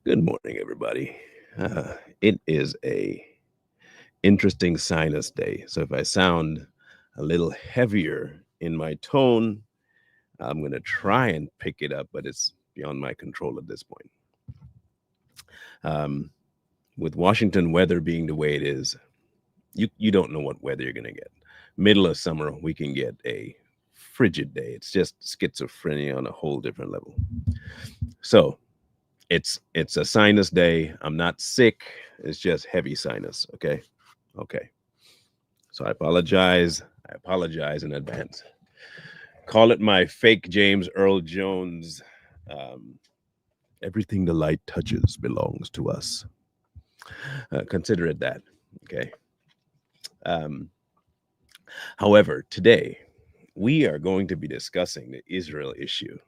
Good morning, everybody. It is a interesting sinus day, so if I sound a little heavier in my tone, I'm going to try and pick it up, but it's beyond my control at this point. Um, with Washington weather being the way it is, you don't know what weather you're going to get. Middle of summer, we can get a frigid day. It's just schizophrenia on a whole different level. So it's a sinus day. I'm not sick. It's just heavy sinus. Okay. So I apologize. I apologize in advance. Call it my fake James Earl Jones. Um, Everything the light touches belongs to us. Consider it that. Okay. Um, However, today we are going to be discussing the Israel issue.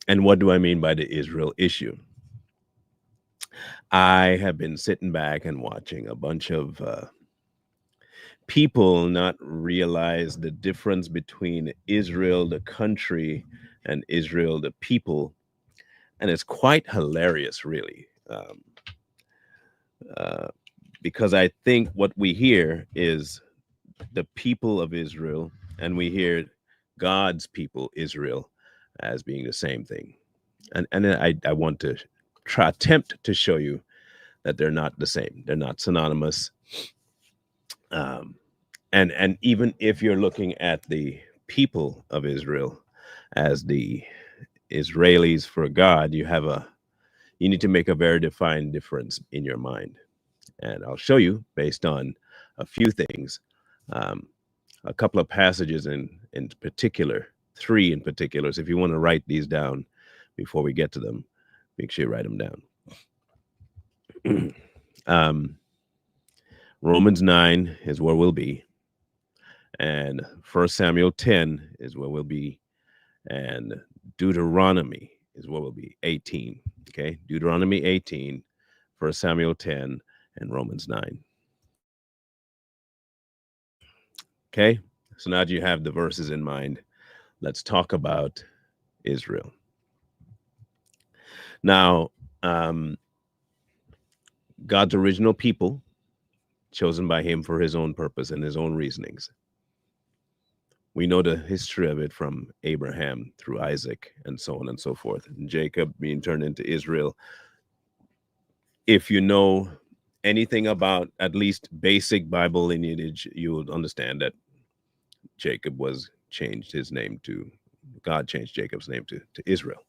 And what do I mean by the Israel issue? I have been sitting back and watching a bunch of people not realize the difference between Israel, the country, and Israel, the people. And it's quite hilarious, really, uh, because I think what we hear is the people of Israel, and we hear God's people, Israel, as being the same thing. And I want to attempt to show you that they're not the same. They're not synonymous. Um, and even if you're looking at the people of Israel as the Israelis for God, you need to make a very defined difference in your mind. And I'll show you based on a few things, um, a couple of passages in particular, three in particular. So if you want to write these down before we get to them, make sure you write them down. um, Romans 9 is where we'll be, and First Samuel 10 is where we'll be, and Deuteronomy is where we'll be, 18. Okay, Deuteronomy 18, First Samuel 10, and Romans 9. Okay, so now that you have the verses in mind, let's talk about Israel. Now, um, God's original people, chosen by Him for His own purpose and His own reasonings. We know the history of it from Abraham through Isaac and so on and so forth, and Jacob being turned into Israel. If you know anything about at least basic Bible lineage, you will understand that Jacob was changed his name to, God changed Jacob's name to Israel.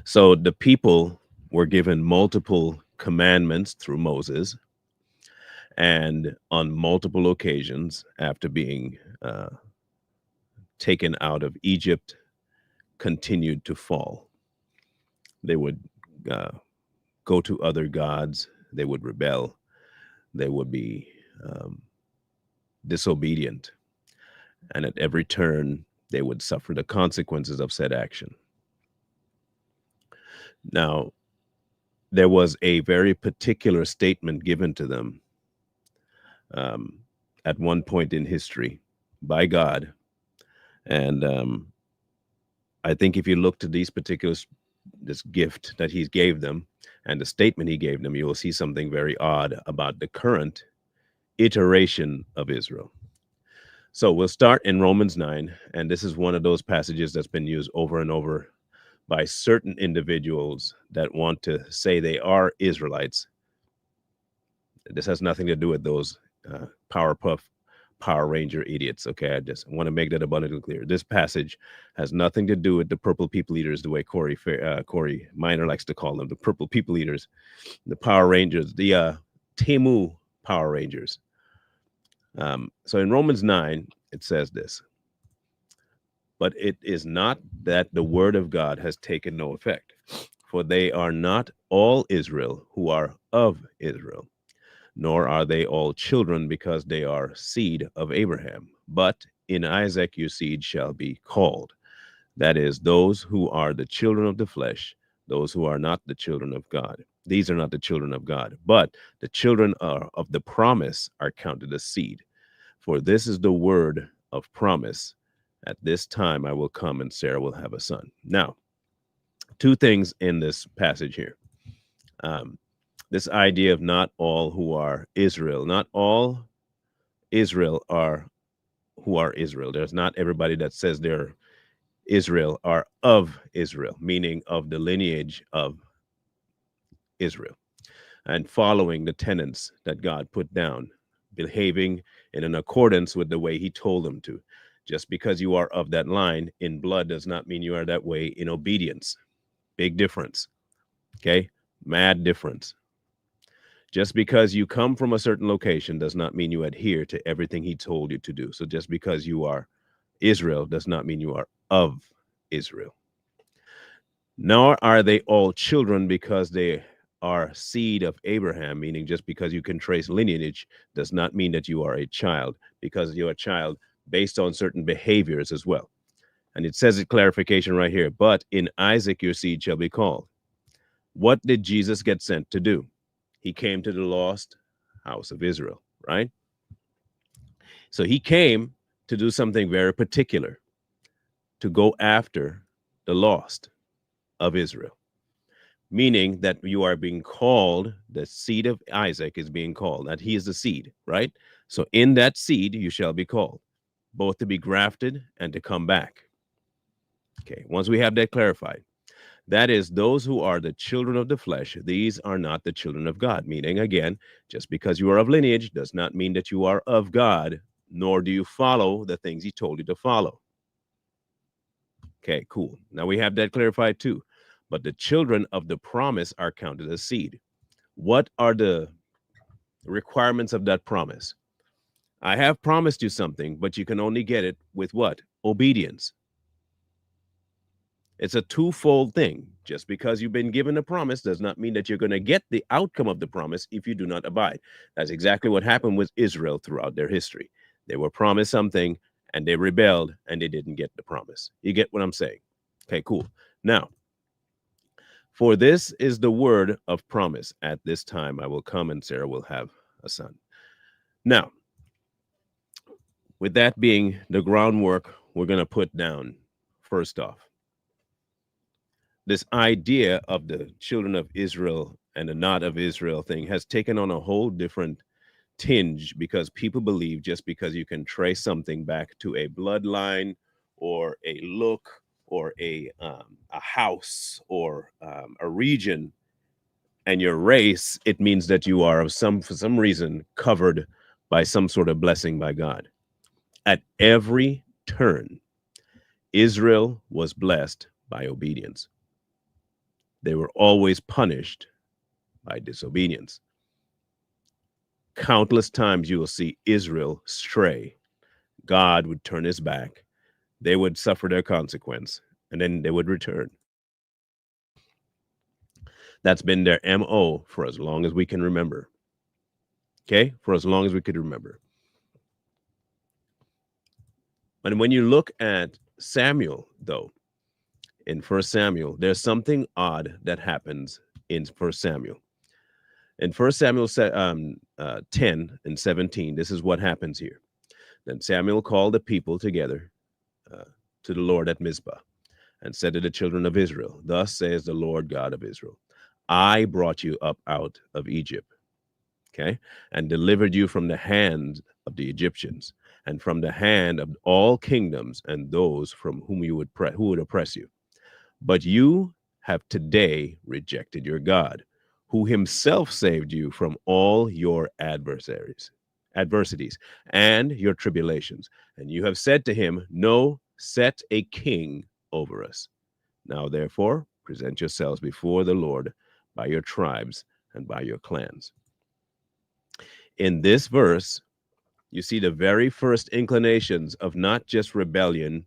So the people were given multiple commandments through Moses, and on multiple occasions after being taken out of Egypt, continued to fall. They would uh, go to other gods, they would rebel, they would be um, disobedient, and at every turn, they would suffer the consequences of said action. Now, there was a very particular statement given to them um, at one point in history by God. And I think if you look to these particular this gift that He gave them and the statement He gave them, you will see something very odd about the current iteration of Israel. So we'll start in Romans 9, and this is one of those passages that's been used over and over by certain individuals that want to say they are Israelites. This has nothing to do with those Powerpuff Power Ranger idiots. Okay, I just want to make that abundantly clear. This passage has nothing to do with the Purple People Eaters, the way Corey Minor likes to call them, the Purple People Eaters, the Power Rangers, the Temu Power Rangers. So in Romans 9, it says this: but it is not that the word of God has taken no effect, for they are not all Israel who are of Israel, nor are they all children because they are seed of Abraham. But in Isaac your seed shall be called. That is, those who are the children of the flesh, those who are not the children of God. These are not the children of God, but the children of the promise are counted as seed. For this is the word of promise. At this time I will come and Sarah will have a son. Now, Two things in this passage here. Um, this idea of not all who are Israel, not all Israel are who are Israel. There's not everybody that says they're Israel are of Israel, meaning of the lineage of Israel, and following the tenets that God put down, behaving in an accordance with the way he told them to. Just because you are of that line in blood does not mean you are that way in obedience. Big difference. Okay? Mad difference. Just because you come from a certain location does not mean you adhere to everything he told you to do. So just because you are Israel does not mean you are of Israel. Nor are they all children because they are seed of Abraham, meaning just because you can trace lineage does not mean that you are a child, because you're a child based on certain behaviors as well. And it says it clarification right here. But in Isaac your seed shall be called. What did Jesus get sent to do? He came to the lost house of Israel, right? So he came to do something very particular, to go after the lost of Israel, meaning that you are being called, the seed of Isaac is being called, that he is the seed, right? So in that seed you shall be called, both to be grafted and to come back. Okay, once we have that clarified, that is, those who are the children of the flesh, these are not the children of God. Meaning, again, just because you are of lineage does not mean that you are of God, nor do you follow the things he told you to follow. Okay, cool. Now we have that clarified too. But the children of the promise are counted as seed. What are the requirements of that promise? I have promised you something, but you can only get it with what? Obedience. It's a twofold thing. Just because you've been given a promise does not mean that you're going to get the outcome of the promise if you do not abide. That's exactly what happened with Israel throughout their history. They were promised something and they rebelled and they didn't get the promise. You get what I'm saying? Okay, cool. Now, for this is the word of promise. At this time I will come and Sarah will have a son. Now, with that being the groundwork we're going to put down, first off, this idea of the children of Israel and the not of Israel thing has taken on a whole different tinge because people believe just because you can trace something back to a bloodline or a look or a house or a region and your race, it means that you are of for some reason covered by some sort of blessing by God. At every turn, Israel was blessed by obedience. They were always punished by disobedience. Countless times you will see Israel stray. God would turn his back. They would suffer their consequence, and then they would return. That's been their MO for as long as we can remember. Okay? For as long as we could remember. And when you look at Samuel, though, in First Samuel, there's something odd that happens in First Samuel. In First Samuel 10 and 17, this is what happens here. Then Samuel called the people together uh, to the Lord at Mizpah and said to the children of Israel, thus says the Lord God of Israel, I brought you up out of Egypt, okay, and delivered you from the hand of the Egyptians and from the hand of all kingdoms and those from whom who would oppress you. But you have today rejected your God, who himself saved you from all your adversities, and your tribulations. And you have said to him, no, set a king over us. Now, therefore, present yourselves before the Lord by your tribes and by your clans. In this verse, you see the very first inclinations of not just rebellion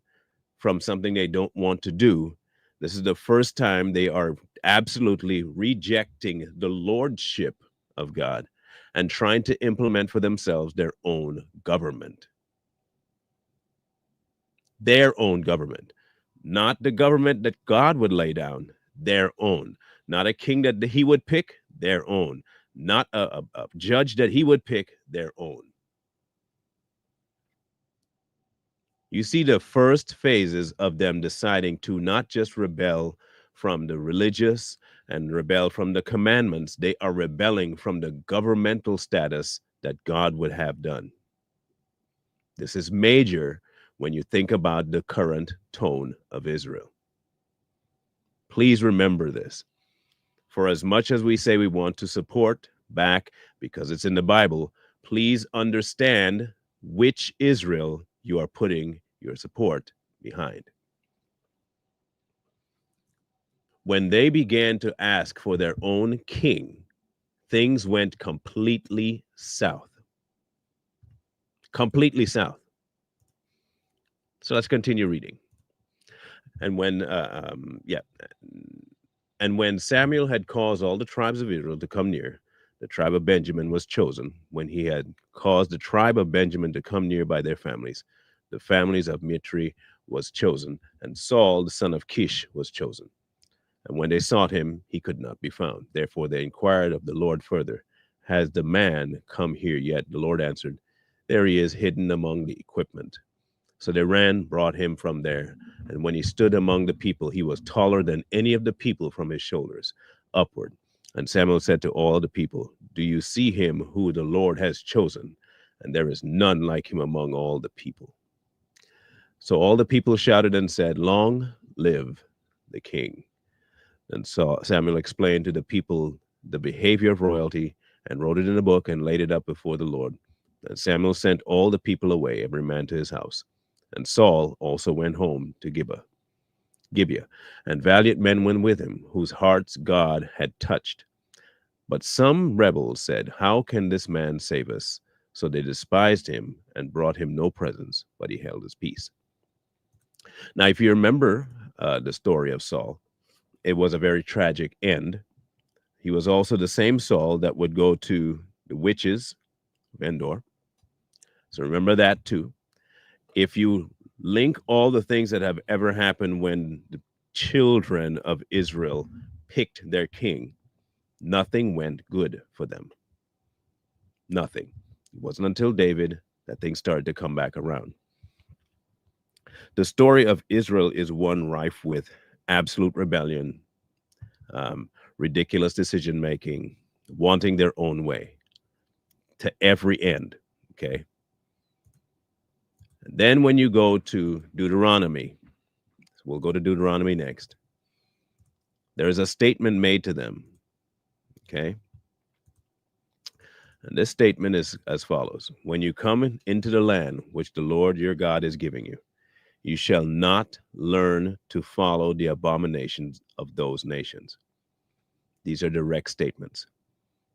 from something they don't want to do. This is the first time they are absolutely rejecting the lordship of God and trying to implement for themselves their own government. Their own government, not the government that God would lay down, their own, not a king that he would pick, their own, not a judge that he would pick, their own. You see the first phases of them deciding to not just rebel from the religious and rebel from the commandments. They are rebelling from the governmental status that God would have done. This is major when you think about the current tone of Israel. Please remember this. For as much as we say we want to support back because it's in the Bible, please understand which Israel you are putting your support behind. When they began to ask for their own king, things went completely south. Completely south. So let's continue reading. And when, and when Samuel had caused all the tribes of Israel to come near, the tribe of Benjamin was chosen. When he had caused the tribe of Benjamin to come near by their families, the families of Mitri was chosen, and Saul, the son of Kish, was chosen. And when they sought him, he could not be found. Therefore they inquired of the Lord further, has the man come here yet? The Lord answered, there he is, hidden among the equipment. So they ran, brought him from there. And when he stood among the people, he was taller than any of the people from his shoulders upward. And Samuel said to all the people, do you see him who the Lord has chosen? And there is none like him among all the people. So all the people shouted and said, long live the king. And so Samuel explained to the people the behavior of royalty and wrote it in a book and laid it up before the Lord. And Samuel sent all the people away, every man to his house. And Saul also went home to Gibeah, and valiant men went with him, whose hearts God had touched. But some rebels said, how can this man save us? So they despised him and brought him no presents, but he held his peace. Now, if you remember the story of Saul, it was a very tragic end. He was also the same Saul that would go to the witches of Endor. So remember that too. If you link all the things that have ever happened when the children of Israel picked their king, nothing went good for them. Nothing. It wasn't until David that things started to come back around. The story of Israel is one rife with absolute rebellion, ridiculous decision making, wanting their own way to every end. Okay. And then when you go to Deuteronomy, we'll go to Deuteronomy next. There is a statement made to them. Okay. And this statement is as follows. When you come into the land which the Lord your God is giving you, you shall not learn to follow the abominations of those nations. These are direct statements.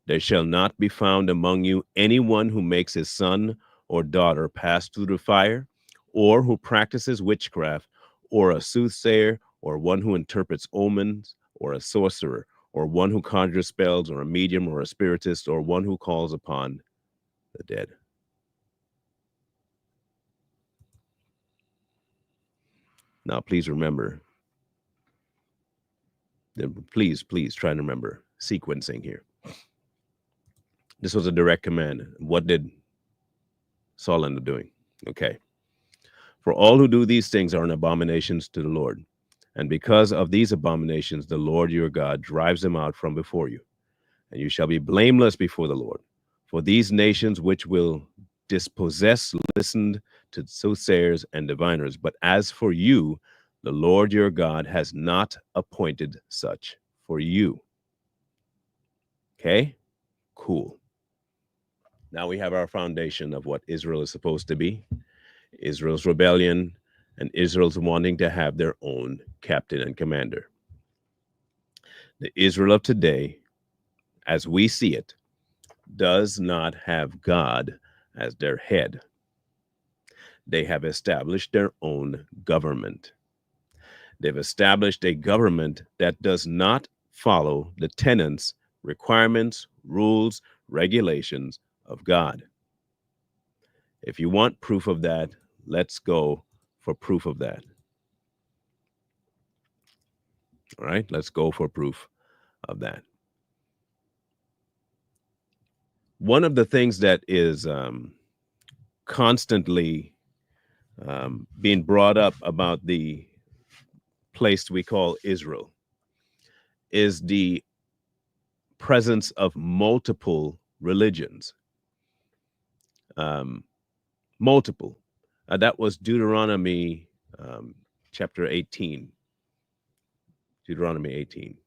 There shall not be found among you anyone who makes his son or daughter pass through the fire, or who practices witchcraft, or a soothsayer, or one who interprets omens, or a sorcerer, or one who conjures spells, or a medium, or a spiritist, or one who calls upon the dead. Now, please remember, please try and remember sequencing here. This was a direct command. What did Saul end up doing? Okay. For all who do these things are an abominations to the Lord. And because of these abominations, the Lord your God drives them out from before you. And you shall be blameless before the Lord. For these nations which will dispossess listened to soothsayers and diviners. But as for you, the Lord your God has not appointed such for you. Okay? Cool. Now we have our foundation of what Israel is supposed to be. Israel's rebellion, and Israel's wanting to have their own captain and commander. The Israel of today, as we see it, does not have God as their head. They have established their own government. They've established a government that does not follow the tenets, requirements, rules, regulations of God. If you want proof of that, let's go for proof of that. All right, let's go for proof of that. One of the things that is constantly being brought up about the place we call Israel is the presence of multiple religions. Um, multiple. That was Deuteronomy chapter 18. Deuteronomy 18.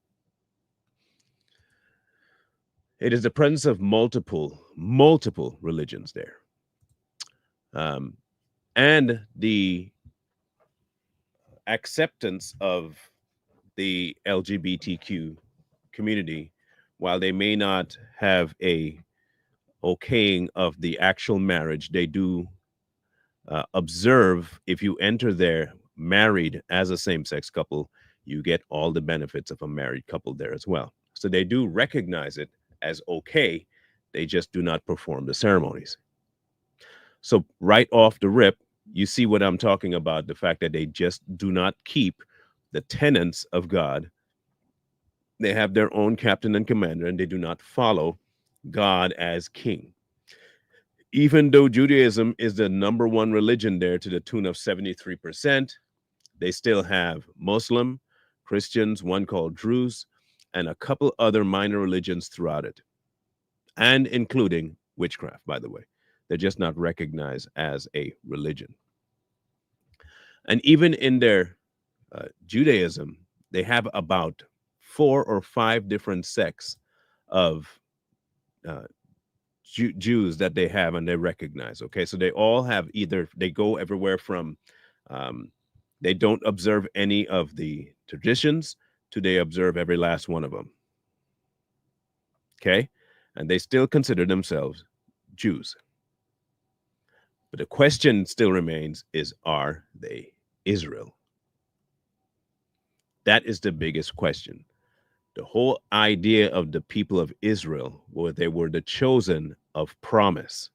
It is the presence of multiple religions there. Um, and the acceptance of the LGBTQ community, while they may not have a okaying of the actual marriage, they do observe if you enter there married as a same-sex couple, you get all the benefits of a married couple there as well. So they do recognize it as okay. They just do not perform the ceremonies. So right off the rip, you see what I'm talking about, the fact that they just do not keep the tenets of God. They have their own captain and commander, and they do not follow God as king. Even though Judaism is the number one religion there to the tune of 73%, they still have Muslim, Christians, one called Druze, and a couple other minor religions throughout it, and including witchcraft, by the way. They're just not recognized as a religion. And even in their Judaism, they have about 4 or 5 different sects of uh, Jews that they have and they recognize. Okay, so they all have either they go everywhere from um, they don't observe any of the traditions to they observe every last one of them. Okay, and they still consider themselves Jews. But the question still remains: is are they Israel? That is the biggest question. The whole idea of the people of Israel was they were the chosen of promise.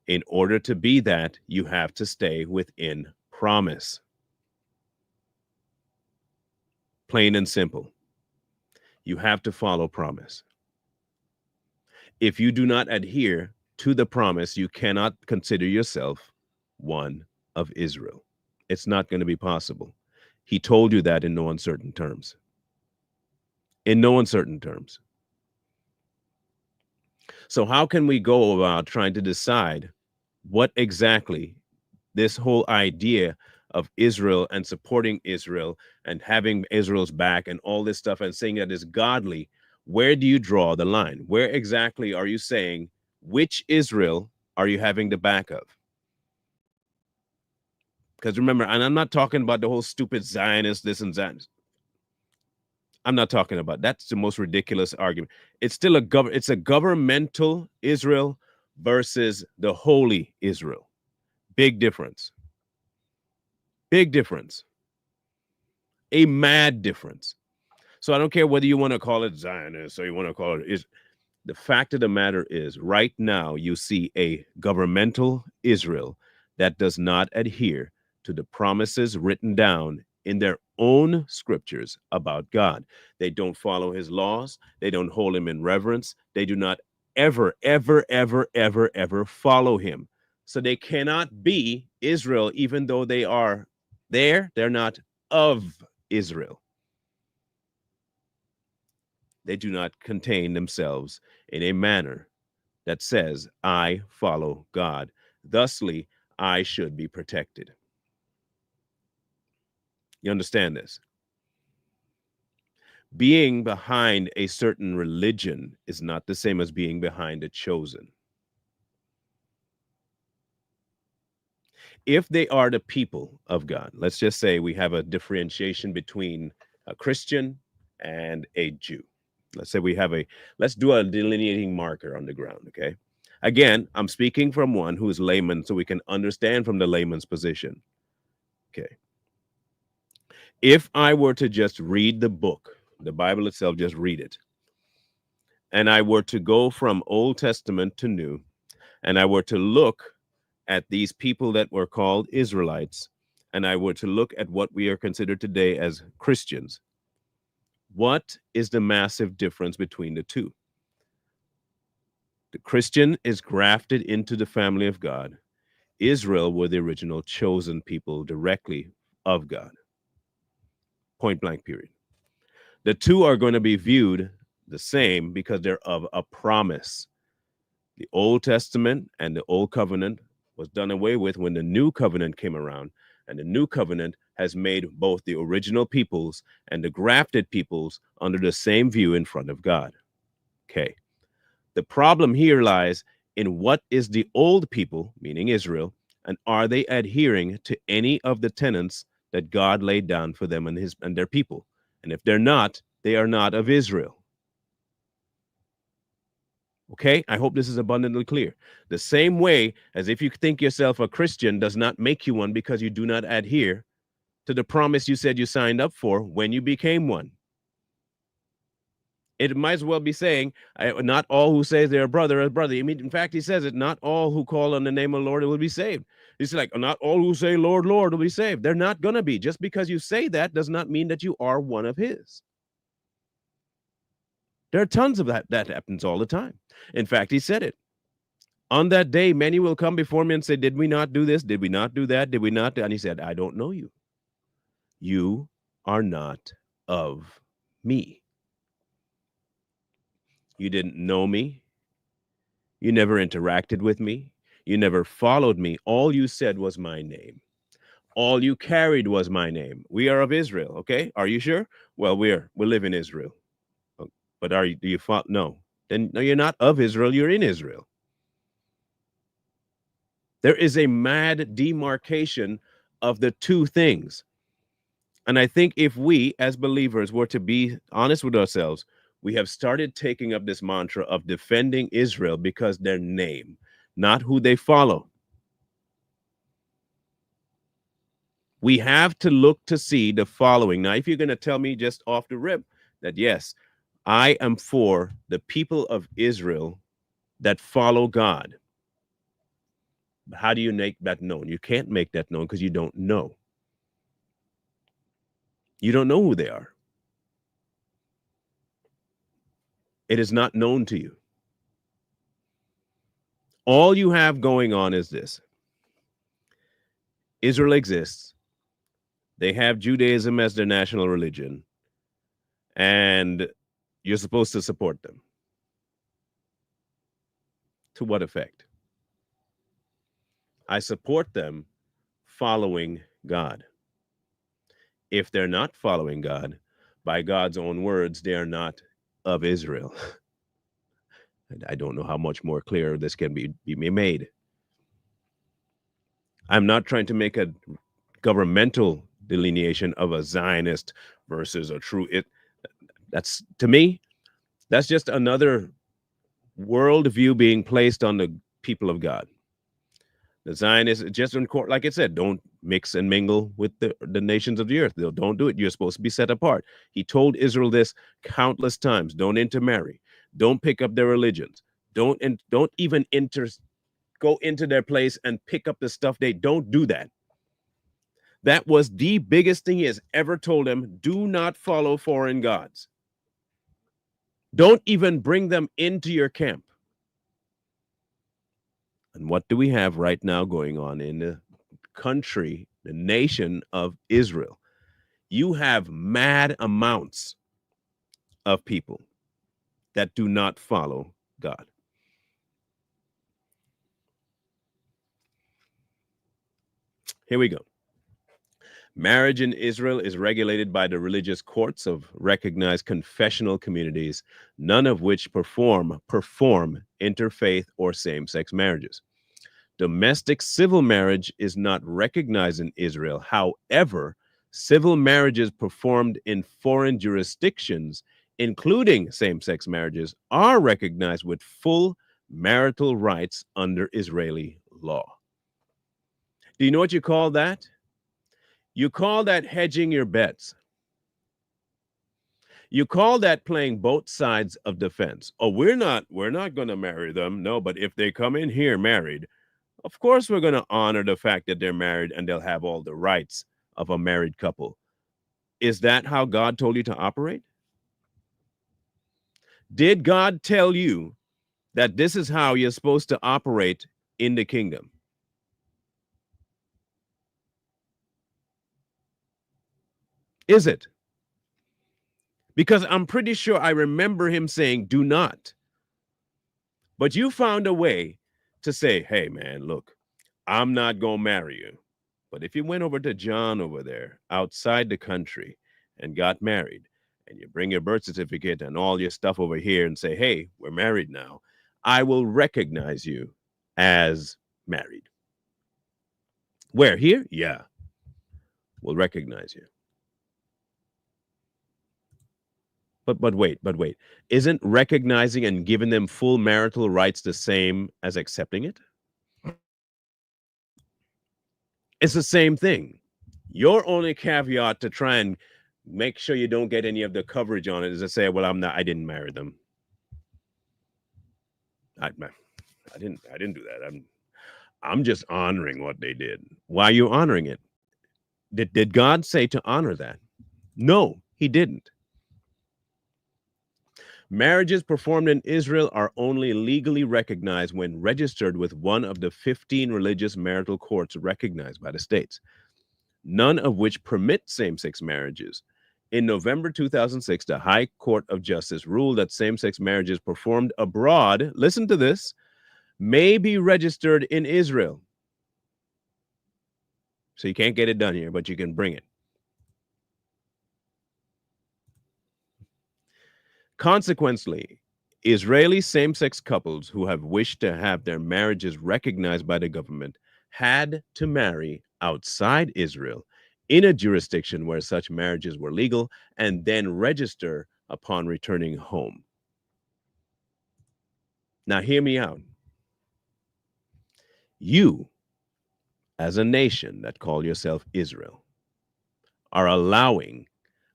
In order to be that, you have to stay within promise. Plain and simple. You have to follow promise. If you do not adhere to the promise, you cannot consider yourself one of Israel. It's not going to be possible. He told you that in no uncertain terms. In no uncertain terms. So, how can we go about trying to decide what exactly this whole idea of Israel and supporting Israel and having Israel's back and all this stuff and saying that is godly? Where do you draw the line? Where exactly are you saying which Israel are you having the back of? Because remember, and I'm not talking about the whole stupid Zionist, this and that. I'm not talking about that's the most ridiculous argument. It's still it's a governmental Israel versus the holy Israel. Big difference. Big difference. A mad difference. So I don't care whether you want to call it Zionist or you want to call it is. The fact of the matter is, right now you see a governmental Israel that does not adhere to the promises written down in their own scriptures about God. They don't follow his laws. They don't hold him in reverence. They do not ever follow him. So they cannot be Israel, even though they are there. They're not of Israel. They do not contain themselves in a manner that says, I follow God. Thusly, I should be protected. You understand this? Being behind a certain religion is not the same as being behind a chosen. If they are the people of God, let's just say we have a differentiation between a Christian and a Jew. Let's say we have let's do a delineating marker on the ground, okay? Again, I'm speaking from one who is layman so we can understand from the layman's position. Okay. If I were to just read the book, the Bible itself, just read it, and I were to go from Old Testament to New, and I were to look at these people that were called Israelites, and I were to look at what we are considered today as Christians, what is the massive difference between the two? The Christian is grafted into the family of God. Israel were the original chosen people directly of God. Point blank, period. The two are going to be viewed the same because they're of a promise. The Old Testament and the Old Covenant was done away with when the New Covenant came around. And the New Covenant has made both the original peoples and the grafted peoples under the same view in front of God. Okay. The problem here lies in what is the old people, meaning Israel, and are they adhering to any of the tenets that God laid down for them and his and their people? And if they're not, they are not of Israel. Okay, I hope this is abundantly clear. The same way as if you think yourself a Christian does not make you one because you do not adhere to the promise you said you signed up for when you became one. It might as well be saying, not all who say they're a brother are a brother. I mean, in fact, he says it, not all who call on the name of the Lord will be saved. He's like, not all who say, Lord, Lord, will be saved. They're not going to be. Just because you say that does not mean that you are one of his. There are tons of that happens all the time. In fact, he said it. On that day, many will come before me and say, did we not do this? Did we not do that? Did we not? And he said, I don't know you. You are not of me. You didn't know me. You never interacted with me. You never followed me. All you said was my name. All you carried was my name. We are of Israel. Okay. Are you sure? Well, we live in Israel. But do you follow? No. Then no, you're not of Israel. You're in Israel. There is a mad demarcation of the two things. And I think if we as believers were to be honest with ourselves, we have started taking up this mantra of defending Israel because their name, not who they follow. We have to look to see the following. Now, if you're going to tell me just off the rip that, yes, I am for the people of Israel that follow God, how do you make that known? You can't make that known because you don't know. You don't know who they are. It is not known to you. All you have going on is this: Israel exists. They have Judaism as their national religion, and you're supposed to support them. To what effect? I support them following God. If they're not following God, by God's own words, they are not of Israel. I don't know how much more clear this can be made. I'm not trying to make a governmental delineation of a Zionist versus a true it. That's, to me, that's just another worldview being placed on the people of God. The Zionists, just in court, like I said, don't mix and mingle with the nations of the earth. Don't do it. You're supposed to be set apart. He told Israel this countless times: don't intermarry, don't pick up their religions, don't even go into their place and pick up the stuff they don't do that. That was the biggest thing he has ever told them. Do not follow foreign gods. Don't even bring them into your camp. And what do we have right now going on in the country, the nation of Israel? You have mad amounts of people that do not follow God. Here we go. Marriage in Israel is regulated by the religious courts of recognized confessional communities, none of which perform interfaith or same-sex marriages. Domestic civil marriage is not recognized in Israel. However, civil marriages performed in foreign jurisdictions, including same-sex marriages, are recognized with full marital rights under Israeli law. Do you know what you call that? You call that hedging your bets. You call that playing both sides of the fence. Oh, we're not going to marry them. No, but if they come in here married, of course we're going to honor the fact that they're married and they'll have all the rights of a married couple. Is that how God told you to operate? Did God tell you that this is how you're supposed to operate in the kingdom? Is it? Because I'm pretty sure I remember him saying, do not. But you found a way to say, hey, man, look, I'm not going to marry you. But if you went over to John over there outside the country and got married, and you bring your birth certificate and all your stuff over here and say, hey, we're married now, I will recognize you as married. Where? Here? Yeah, we'll recognize you. But wait. Isn't recognizing and giving them full marital rights the same as accepting it? It's the same thing. Your only caveat to try and make sure you don't get any of the coverage on it is to say, well, I didn't marry them. I didn't do that. I'm just honoring what they did. Why are you honoring it? Did God say to honor that? No, he didn't. Marriages performed in Israel are only legally recognized when registered with one of the 15 religious marital courts recognized by the states, none of which permit same sex marriages. In November 2006, the High Court of Justice ruled that same sex marriages performed abroad, listen to this, may be registered in Israel. So you can't get it done here, but you can bring it. Consequently, Israeli same sex couples who have wished to have their marriages recognized by the government had to marry outside Israel in a jurisdiction where such marriages were legal and then register upon returning home. Now, hear me out. You, as a nation that call yourself Israel, are allowing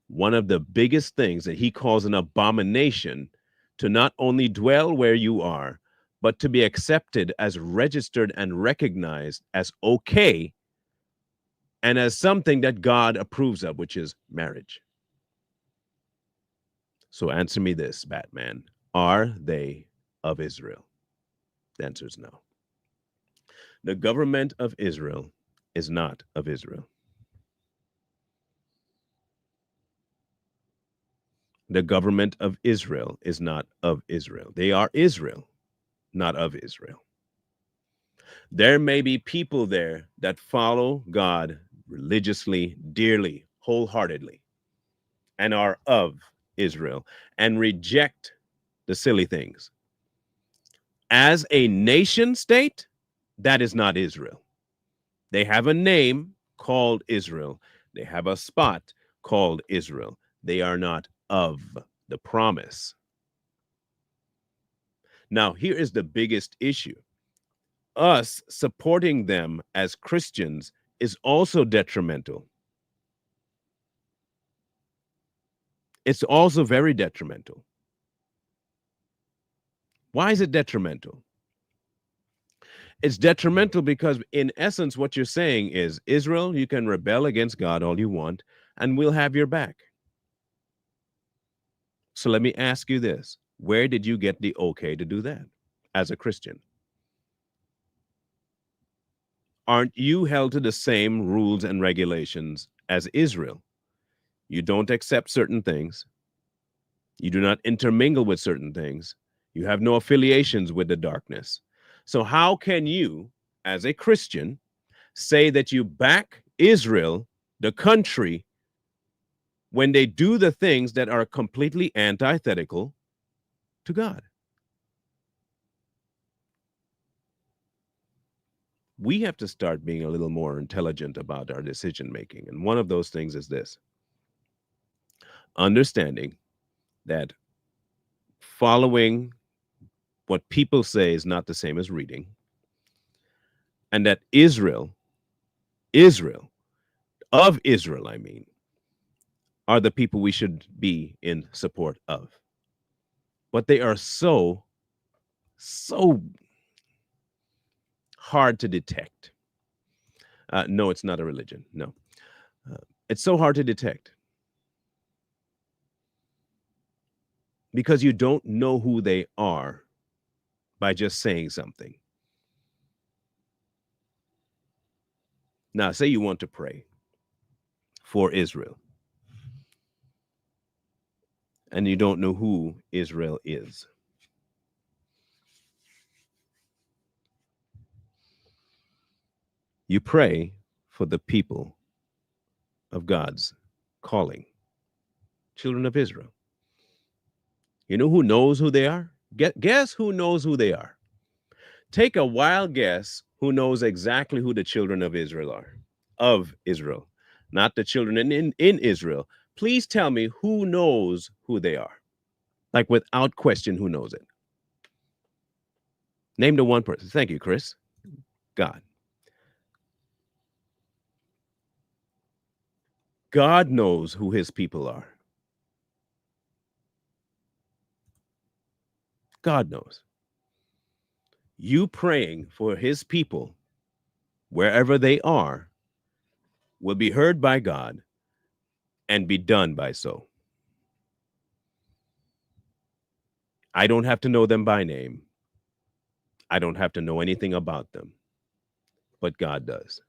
one of the biggest things that he calls an abomination to not only dwell where you are, but to be accepted as registered and recognized as okay and as something that God approves of, which is marriage. So answer me this, Batman. Are they of Israel? The answer is no. The government of Israel is not of Israel. The government of Israel is not of Israel. They are Israel, not of Israel. There may be people there that follow God religiously, dearly, wholeheartedly, and are of Israel and reject the silly things. As a nation state, that is not Israel. They have a name called Israel, they have a spot called Israel. They are not of the promise. Now, here is the biggest issue. Us supporting them as Christians is also detrimental. It's also very detrimental. Why is it detrimental? It's detrimental because, in essence, what you're saying is, Israel, you can rebel against God all you want, and we'll have your back. So let me ask you this. Where did you get the okay to do that as a Christian? Aren't you held to the same rules and regulations as Israel? You don't accept certain things. You do not intermingle with certain things. You have no affiliations with the darkness. So, how can you, as a Christian, say that you back Israel, the country, when they do the things that are completely antithetical to God? We have to start being a little more intelligent about our decision making. And one of those things is this: understanding that following what people say is not the same as reading, and that Israel, of Israel, I mean, are the people we should be in support of. But they are so hard to detect. No, it's not a religion. No. It's so hard to detect because you don't know who they are by just saying something. Now, say you want to pray for Israel. and you don't know who Israel is. You pray for the people of God's calling, children of Israel. You know who knows who they are? Guess who knows who they are? Take a wild guess who knows exactly who the children of Israel are. Of Israel, not the children in Israel. Please tell me who knows who they are. Like without question, who knows it? Name the one person. Thank you, Chris. God. God knows who his people are. God knows. You praying for his people, wherever they are, will be heard by God and be done by so. I don't have to know them by name. I don't have to know anything about them, but God does.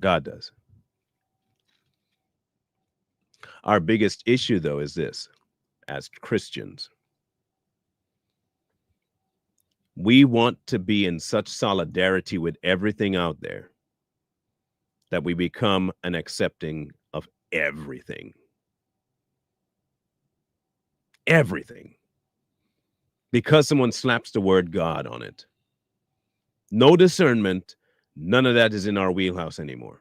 God does. Our biggest issue, though, is this: as Christians, we want to be in such solidarity with everything out there that we become an accepting of everything. Everything. Because someone slaps the word God on it. No discernment. None of that is in our wheelhouse anymore.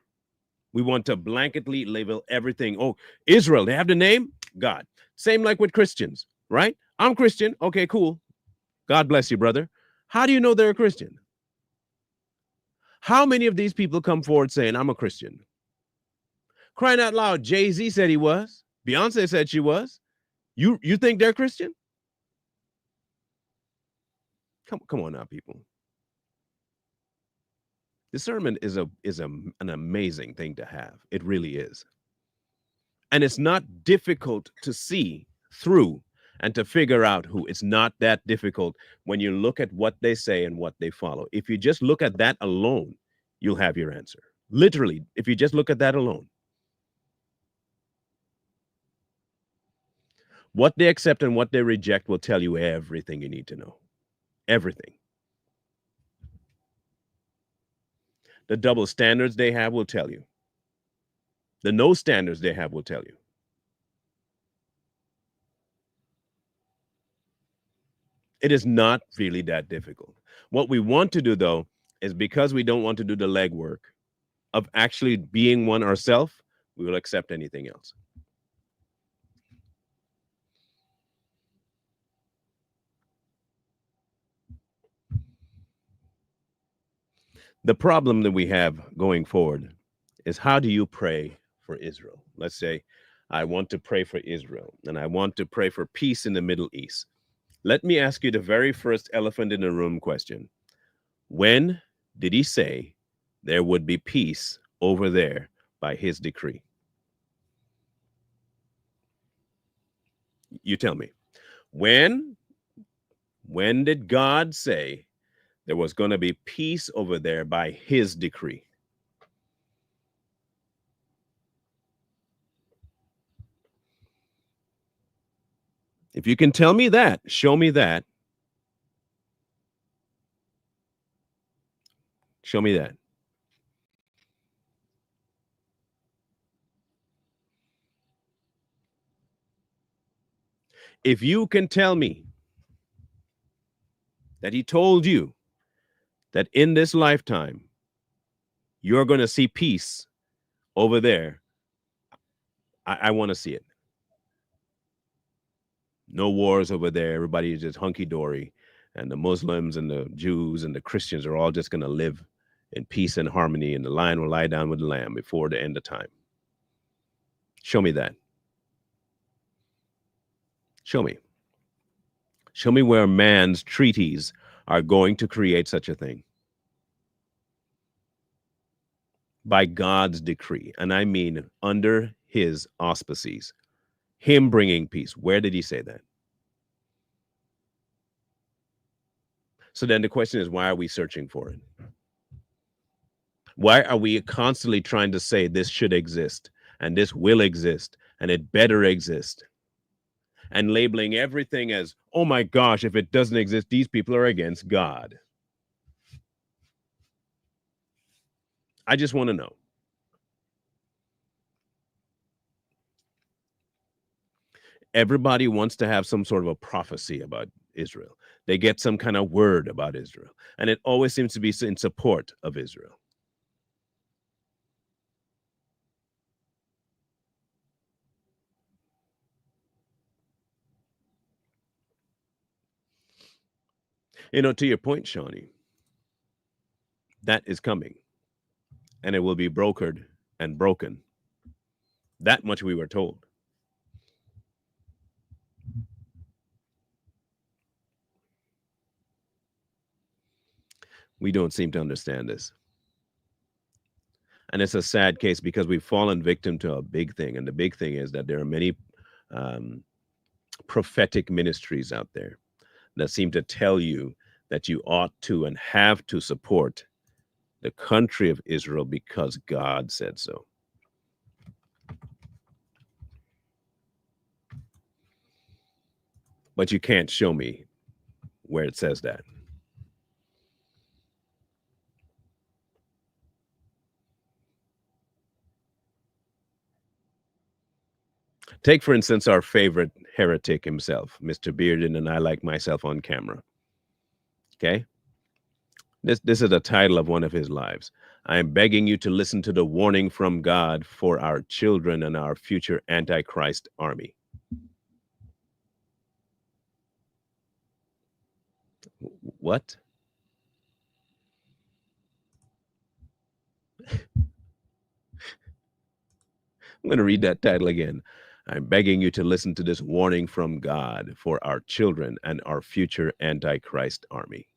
We want to blanketly label everything. Oh, Israel, they have the name God. Same like with Christians, right? I'm Christian. Okay, cool. God bless you, brother. How do you know they're a Christian? How many of these people come forward saying, I'm a Christian? Crying out loud, Jay-Z said he was. Beyonce said she was. You think they're Christian? Come on now, people. Discernment is an amazing thing to have. It really is. And it's not difficult to see through and to figure out who. It's not that difficult when you look at what they say and what they follow. If you just look at that alone, you'll have your answer. Literally, if you just look at that alone. What they accept and what they reject will tell you everything you need to know. Everything. The double standards they have will tell you. The no standards they have will tell you. It is not really that difficult. What we want to do, though, is because we don't want to do the legwork of actually being one ourselves, we will accept anything else. The problem that we have going forward is, how do you pray for Israel? Let's say I want to pray for Israel and I want to pray for peace in the Middle East. Let me ask you the very first elephant in the room question. When did he say there would be peace over there by his decree? You tell me. When did God say there was going to be peace over there by his decree? If you can tell me that, show me that. Show me that. If you can tell me that he told you that in this lifetime you're going to see peace over there, I want to see it. No wars over there. Everybody is just hunky dory. And the Muslims and the Jews and the Christians are all just going to live in peace and harmony. And the lion will lie down with the lamb before the end of time. Show me that. Show me. Show me where man's treaties are going to create such a thing. By God's decree. And I mean under his auspices. Him bringing peace. Where did he say that? So then the question is, why are we searching for it? Why are we constantly trying to say this should exist and this will exist, and it better exist, and labeling everything as, oh my gosh, if it doesn't exist, these people are against God. I just want to know. Everybody wants to have some sort of a prophecy about Israel. They get some kind of word about Israel, and it always seems to be in support of Israel. To your point, Shawnee, that is coming, and it will be brokered and broken. That much we were told. We don't seem to understand this. And it's a sad case because we've fallen victim to a big thing. And the big thing is that there are many um, prophetic ministries out there that seem to tell you that you ought to and have to support the country of Israel because God said so. But you can't show me where it says that. Take, for instance, our favorite heretic himself, Mr. Bearden, and I like myself on camera. Okay? This is the title of one of his lives. I am begging you to listen to the warning from God for our children and our future Antichrist army. What? I'm going to read that title again. I'm begging you to listen to this warning from God for our children and our future Antichrist army.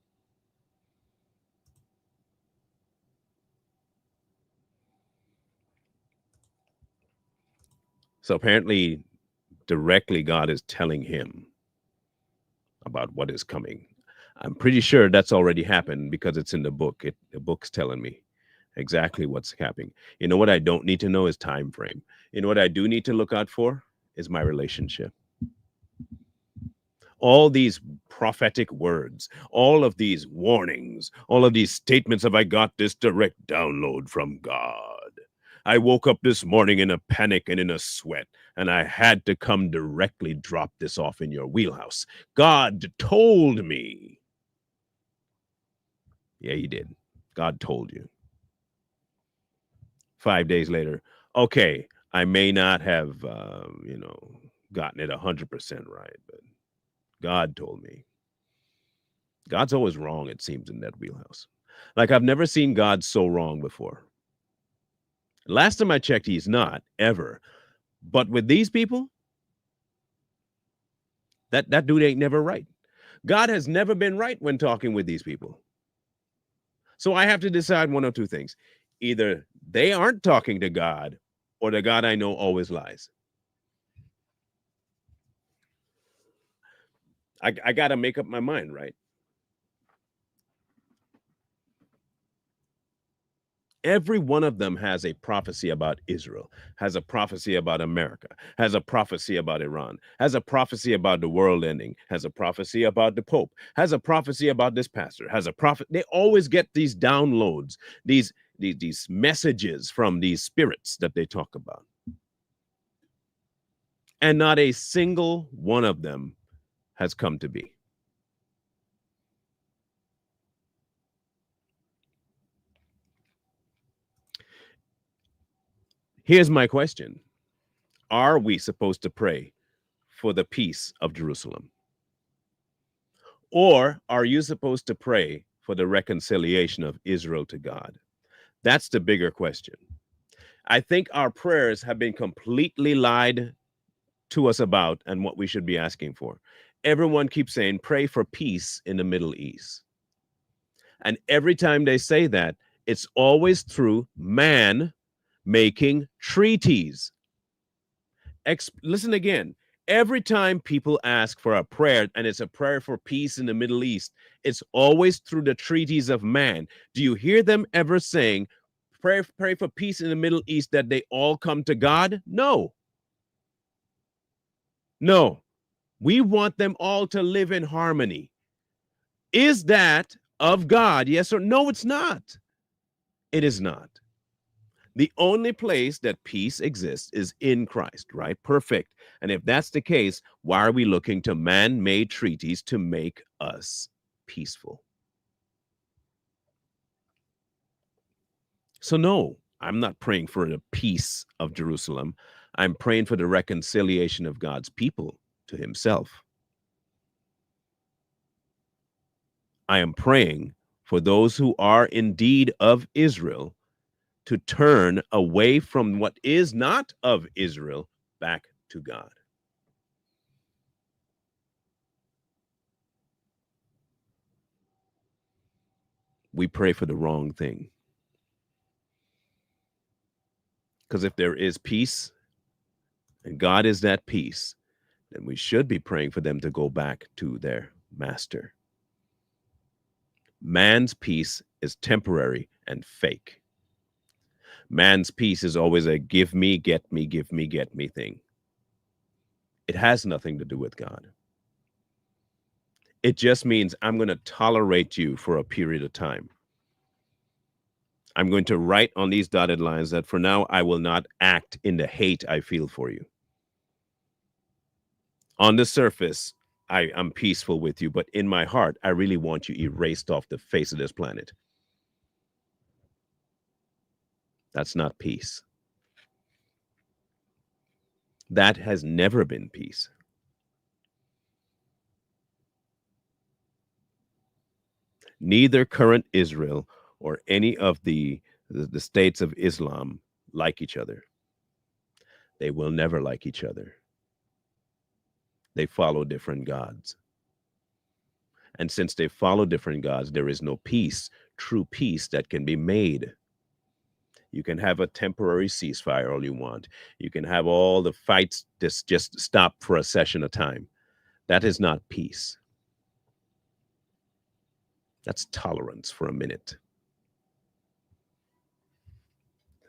So apparently, directly, God is telling him about what is coming. I'm pretty sure that's already happened because it's in the book. The book's telling me exactly what's happening. You know what I don't need to know is time frame. You know what I do need to look out for is my relationship. All these prophetic words, all of these warnings, all of these statements of I got this direct download from God. I woke up this morning in a panic and in a sweat, and I had to come directly drop this off in your wheelhouse. God told me. Yeah, he did. God told you. 5 days later, okay, I may not have, gotten it 100% right, but God told me. God's always wrong, it seems, in that wheelhouse. Like I've never seen God so wrong before. Last time I checked, he's not ever. But with these people, that dude ain't never right. God has never been right when talking with these people. So I have to decide one of two things. Either they aren't talking to God, or the God I know always lies. I got to make up my mind, right? Every one of them has a prophecy about Israel, has a prophecy about America, has a prophecy about Iran, has a prophecy about the world ending, has a prophecy about the Pope, has a prophecy about this pastor, has a prophet. They always get these downloads, these messages from these spirits that they talk about. And not a single one of them has come to be. Here's my question. Are we supposed to pray for the peace of Jerusalem? Or are you supposed to pray for the reconciliation of Israel to God? That's the bigger question. I think our prayers have been completely lied to us about and what we should be asking for. Everyone keeps saying, pray for peace in the Middle East. And every time they say that, it's always through man making treaties. Listen again. Every time people ask for a prayer, and it's a prayer for peace in the Middle East, it's always through the treaties of man. Do you hear them ever saying, pray for peace in the Middle East, that they all come to God? No, no. We want them all to live in harmony. Is that of God? Yes or no? It's not. It is not. The only place that peace exists is in Christ, right? Perfect. And if that's the case, why are we looking to man made treaties to make us peaceful? So, no, I'm not praying for the peace of Jerusalem. I'm praying for the reconciliation of God's people to himself. I am praying for those who are indeed of Israel to turn away from what is not of Israel back to God. We pray for the wrong thing. Because if there is peace and God is that peace, then we should be praying for them to go back to their master. Man's peace is temporary and fake. Man's peace is always a give me, get me, give me, get me thing. It has nothing to do with God. It just means I'm going to tolerate you for a period of time. I'm going to write on these dotted lines that for now I will not act in the hate I feel for you. On the surface, I'm peaceful with you, but in my heart, I really want you erased off the face of this planet. That's not peace. That has never been peace. Neither current Israel or any of the states of Islam like each other. They will never like each other. They follow different gods. And since they follow different gods, there is no peace, true peace that can be made. You can have a temporary ceasefire all you want. You can have all the fights just stop for a session of time. That is not peace. That's tolerance for a minute.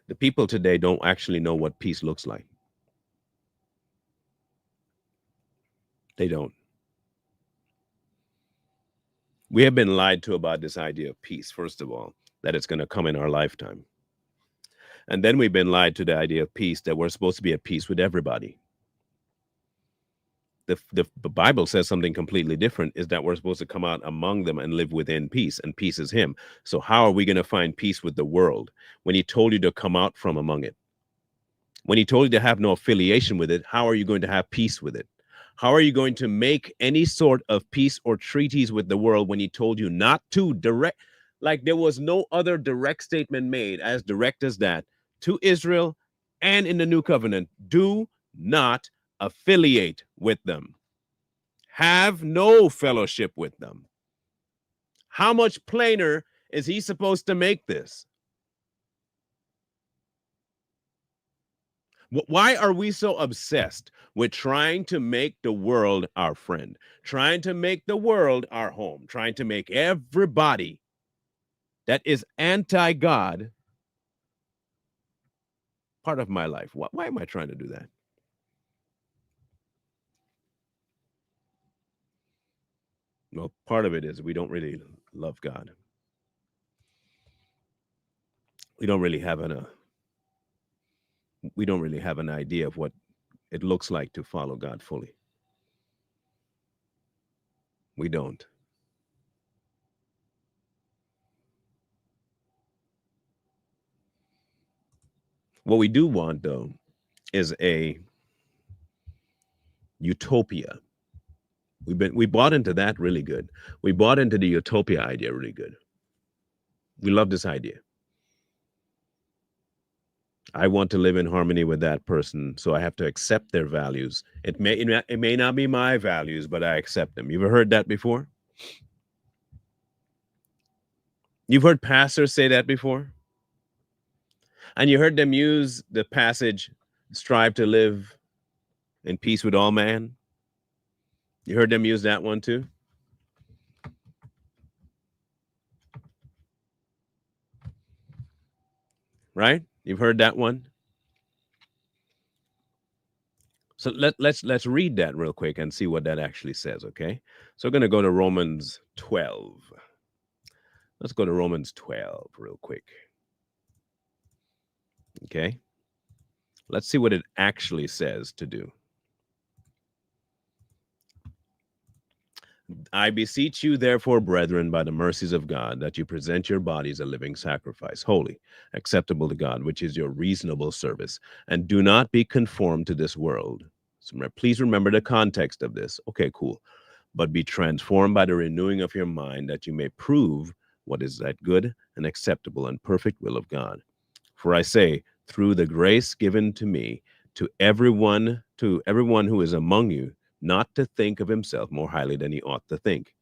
The people today don't actually know what peace looks like. They don't. We have been lied to about this idea of peace, first of all, that it's going to come in our lifetime. And then we've been lied to the idea of peace, that we're supposed to be at peace with everybody. The Bible says something completely different, is that we're supposed to come out among them and live within peace, and peace is him. So how are we going to find peace with the world when he told you to come out from among it? When he told you to have no affiliation with it, how are you going to have peace with it? How are you going to make any sort of peace or treaties with the world when he told you not to direct? Like, there was no other direct statement made as direct as that to Israel and in the new covenant. Do not affiliate with them. Have no fellowship with them. How much plainer is he supposed to make this? Why are we so obsessed with trying to make the world our friend, trying to make the world our home, trying to make everybody that is anti-God part of my life? Why am I trying to do that? Well, part of it is we don't really love God. We don't really have we don't really have an idea of what it looks like to follow God fully. We don't. What we do want, though, is a utopia. We bought into that really good. We bought into the utopia idea really good. We love this idea. I want to live in harmony with that person, so I have to accept their values. It may not be my values, but I accept them. You ever heard that before? You've heard pastors say that before? And you heard them use the passage, strive to live in peace with all man? You heard them use that one too? right? You've heard that one. So let's read that real quick and see what that actually says, okay? So we're going to go to Romans 12. Let's go to Romans 12 real quick. Okay? Let's see what it actually says to do. I beseech you, therefore, brethren, by the mercies of God, that you present your bodies a living sacrifice, holy, acceptable to God, which is your reasonable service. And do not be conformed to this world. So please remember the context of this. Okay, cool. But be transformed by the renewing of your mind, that you may prove what is that good and acceptable and perfect will of God. For I say, through the grace given to me, to everyone who is among you, not to think of himself more highly than he ought to think,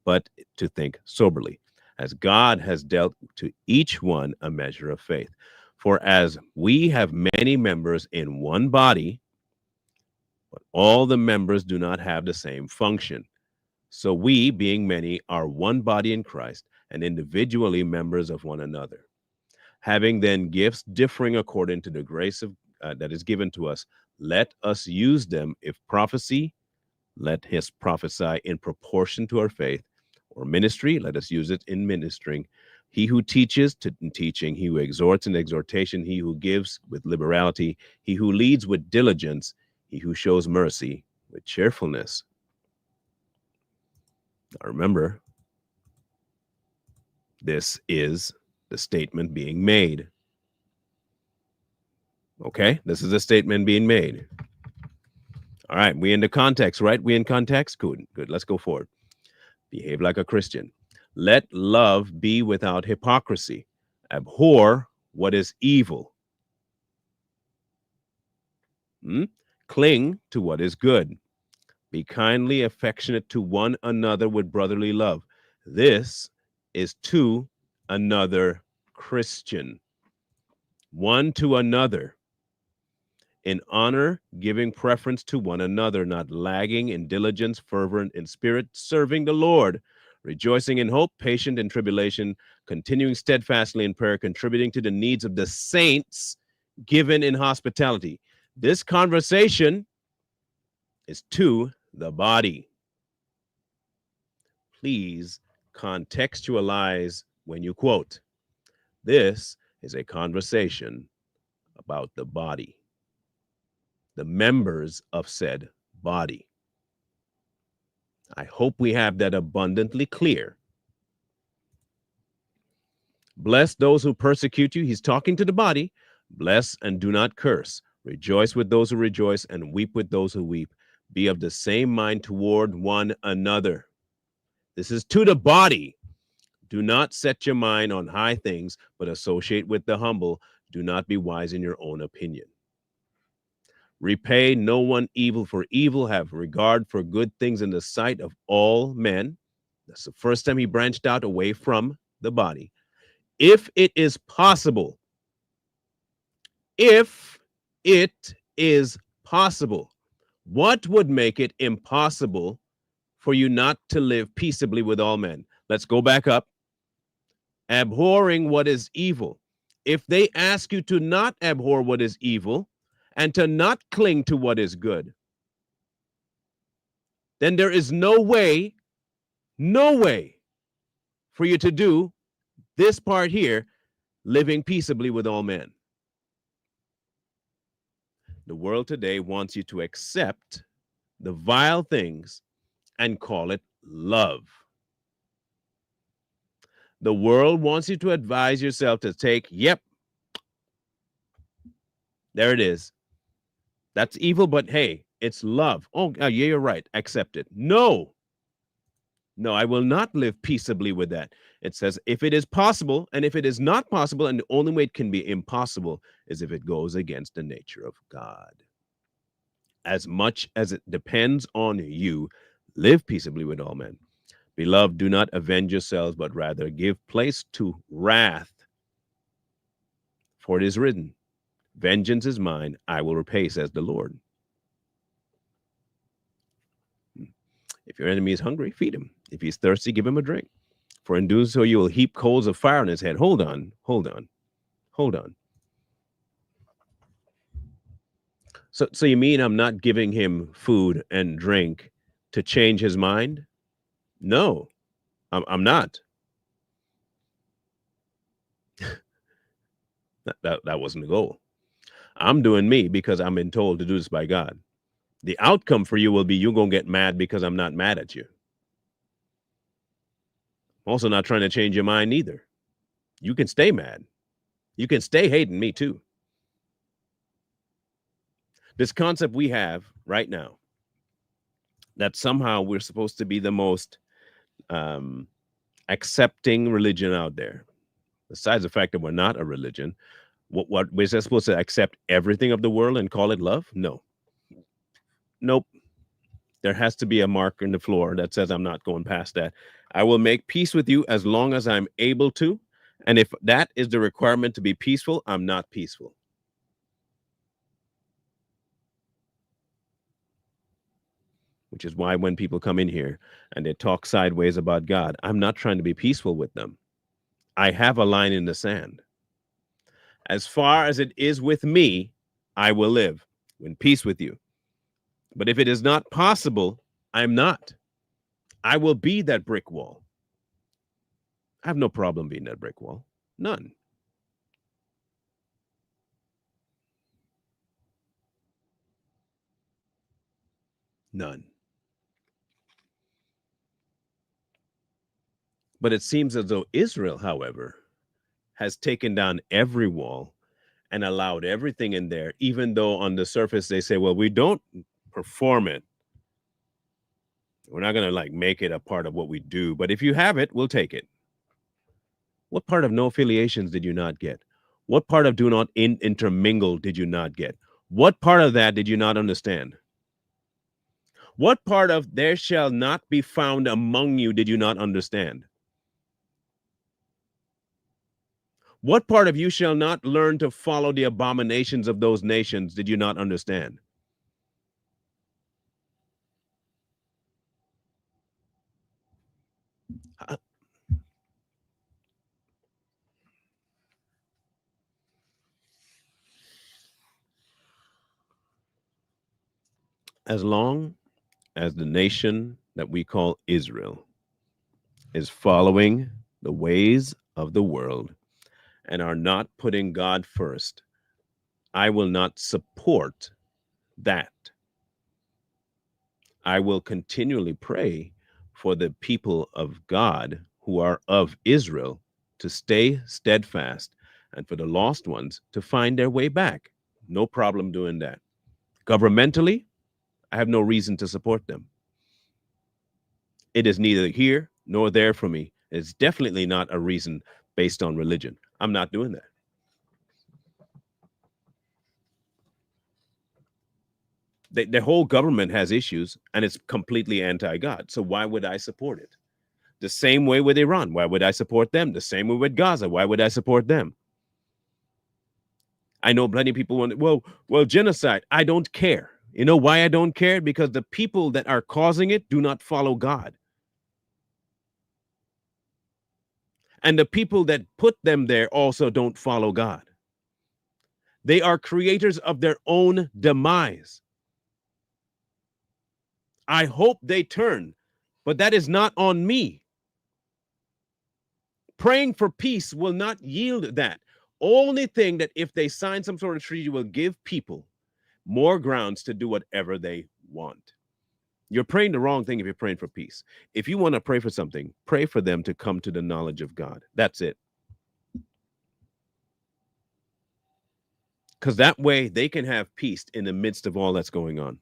but to think soberly, as God has dealt to each one a measure of faith. For as we have many members in one body, but all the members do not have the same function. So we, being many, are one body in Christ, and individually members of one another. Having then gifts differing according to the grace of that is given to us, let us use them. If prophecy, let us prophesy in proportion to our faith, or ministry, let us use it in ministering. He who teaches in teaching, he who exhorts in exhortation, he who gives with liberality, he who leads with diligence, he who shows mercy with cheerfulness. Now remember, this is the statement being made. Okay, this is a statement being made. All right, we in the context, right? We in context? Good, good. Let's go forward. Behave like a Christian. Let love be without hypocrisy. Abhor what is evil. Cling to what is good. Be kindly affectionate to one another with brotherly love. This is to another Christian. One to another. In honor, giving preference to one another, not lagging in diligence, fervent in spirit, serving the Lord, rejoicing in hope, patient in tribulation, continuing steadfastly in prayer, contributing to the needs of the saints, given in hospitality. This conversation is to the body. Please contextualize when you quote. This is a conversation about the body, the members of said body. I hope we have that abundantly clear. Bless those who persecute you. He's talking to the body. Bless and do not curse. Rejoice with those who rejoice and weep with those who weep. Be of the same mind toward one another. This is to the body. Do not set your mind on high things, but associate with the humble. Do not be wise in your own opinion. Repay no one evil for evil. Have regard for good things in the sight of all men. That's the first time he branched out away from the body. If it is possible, if it is possible, what would make it impossible for you not to live peaceably with all men? Let's go back up. Abhorring what is evil. If they ask you to not abhor what is evil and to not cling to what is good, then there is no way for you to do this part here, living peaceably with all men. The world today wants you to accept the vile things and call it love. The world wants you to advise yourself to take, yep, there it is. That's evil, but hey, it's love. Oh, yeah, you're right. Accept it. No, I will not live peaceably with that. It says, if it is possible, and if it is not possible, and the only way it can be impossible is if it goes against the nature of God. As much as it depends on you, live peaceably with all men. Beloved, do not avenge yourselves, but rather give place to wrath. For it is written, vengeance is mine, I will repay, says the Lord. If your enemy is hungry, feed him. If he's thirsty, give him a drink. For in doing so, you will heap coals of fire on his head. Hold on. So you mean I'm not giving him food and drink to change his mind? No, I'm not. That wasn't the goal. I'm doing me because I'm been told to do this by God. The outcome for you will be you're gonna get mad because I'm not mad at you. I'm also not trying to change your mind either. You can stay mad. You can stay hating me too. This concept we have right now that somehow we're supposed to be the most um, accepting religion out there. Besides the fact that we're not a religion, what we're supposed to accept everything of the world and call it love? No, nope. There has to be a mark in the floor that says I'm not going past that. I will make peace with you as long as I'm able to, and if that is the requirement to be peaceful, I'm not peaceful. Which is why when people come in here and they talk sideways about God, I'm not trying to be peaceful with them. I have a line in the sand. As far as it is with me, I will live in peace with you. But if it is not possible, I'm not. I will be that brick wall. I have no problem being that brick wall. None. None. But it seems as though Israel, however, has taken down every wall and allowed everything in there, even though on the surface they say, well, we don't perform it. We're not going to like make it a part of what we do. But if you have it, we'll take it. What part of no affiliations did you not get? What part of do not intermingle did you not get? What part of that did you not understand? What part of there shall not be found among you did you not understand? What part of you shall not learn to follow the abominations of those nations did you not understand? As long as the nation that we call Israel is following the ways of the world and are not putting God first, I will not support that. I will continually pray for the people of God who are of Israel to stay steadfast and for the lost ones to find their way back. No problem doing that. Governmentally, I have no reason to support them. It is neither here nor there for me. It's definitely not a reason based on religion. I'm not doing that. The whole government has issues and it's completely anti God. So why would I support it? The same way with Iran. Why would I support them? The same way with Gaza. Why would I support them? I know plenty of people want, well, genocide. I don't care. You know why I don't care? Because the people that are causing it do not follow God. And the people that put them there also don't follow God. They are creators of their own demise. I hope they turn, but that is not on me. Praying for peace will not yield that. Only thing that if they sign some sort of treaty will give people more grounds to do whatever they want. You're praying the wrong thing if you're praying for peace. If you want to pray for something, pray for them to come to the knowledge of God. That's it. Because that way they can have peace in the midst of all that's going on.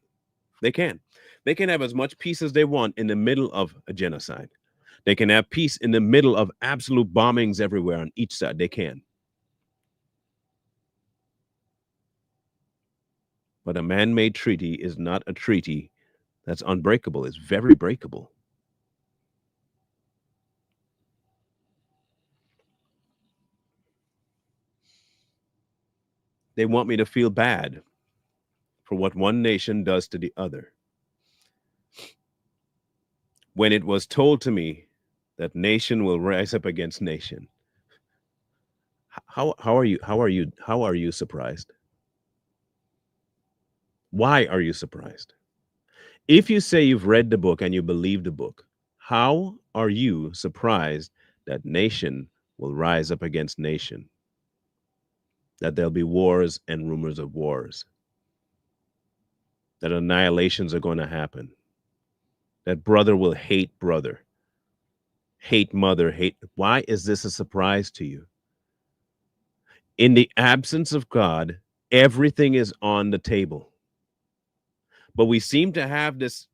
They can. They can have as much peace as they want in the middle of a genocide. They can have peace in the middle of absolute bombings everywhere on each side. They can. But a man made treaty is not a treaty that's unbreakable, it's very breakable. They want me to feel bad for what one nation does to the other. When it was told to me that nation will rise up against nation, how are you surprised? Why are you surprised? If you say you've read the book and you believe the book, how are you surprised that nation will rise up against nation, that there'll be wars and rumors of wars, that annihilations are going to happen, that brother will hate brother, hate mother, hate? Why is this a surprise to you? In the absence of God, everything is on the table. But we seem to have this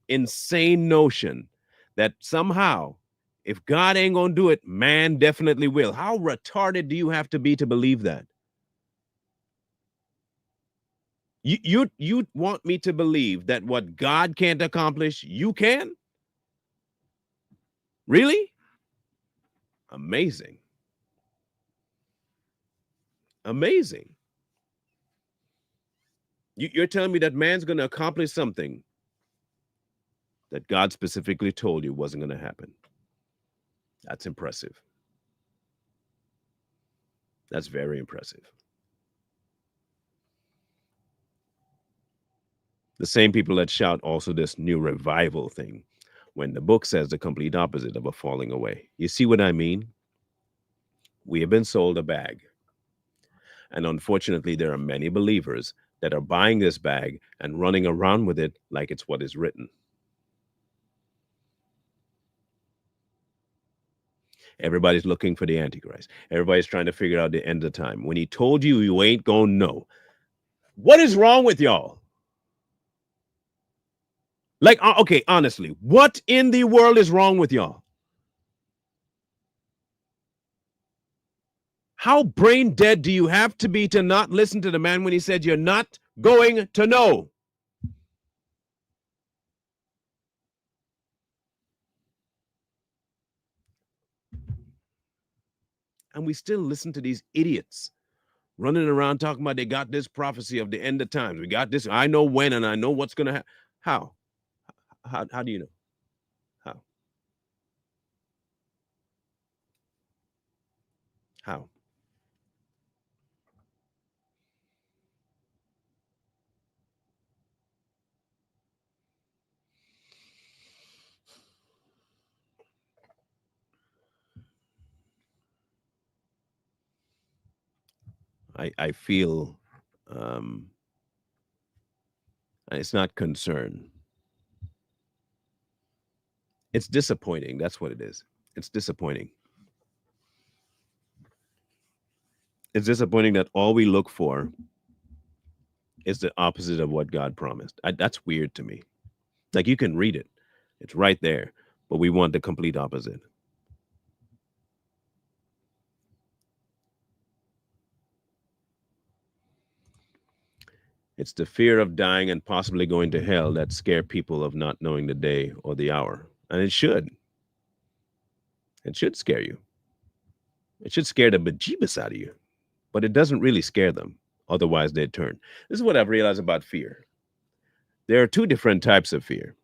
insane notion that somehow, if God ain't gonna do it, man definitely will. How retarded do you have to be to believe that? You want me to believe that what God can't accomplish, you can? Really? Amazing. Amazing. You're telling me that man's gonna accomplish something that God specifically told you wasn't gonna happen. That's impressive. That's very impressive. The same people that shout also this new revival thing when the book says the complete opposite of a falling away. You see what I mean? We have been sold a bag. And unfortunately, there are many believers that are buying this bag and running around with it like it's what is written. Everybody's looking for the Antichrist. Everybody's trying to figure out the end of time. When he told you, you ain't gonna know. What is wrong with y'all? Like, okay, honestly, what in the world is wrong with y'all? How brain dead do you have to be to not listen to the man when he said you're not going to know? And we still listen to these idiots running around talking about they got this prophecy of the end of times. We got this. I know when and I know what's going to happen. How? How do you know? How? How? I feel um, it's not concern. It's disappointing. That's what it is. It's disappointing. It's disappointing that all we look for is the opposite of what God promised. That's weird to me. Like you can read it, it's right there, but we want the complete opposite. It's the fear of dying and possibly going to hell that scare people of not knowing the day or the hour. And it should. It should scare you. It should scare the bejeebus out of you. But it doesn't really scare them. Otherwise, they'd turn. This is what I've realized about fear. There are two different types of fear.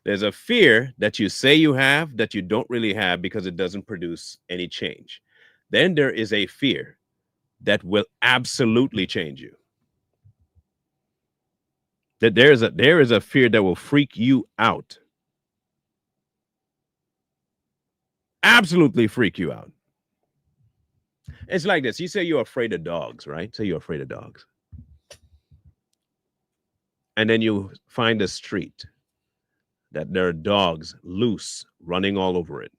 There's a fear that you say you have that you don't really have because it doesn't produce any change. Then there is a fear that will absolutely change you. That there is a fear that will freak you out. Absolutely freak you out. It's like this. You say you're afraid of dogs, right? Say you're afraid of dogs. And then you find a street that there are dogs loose running all over it.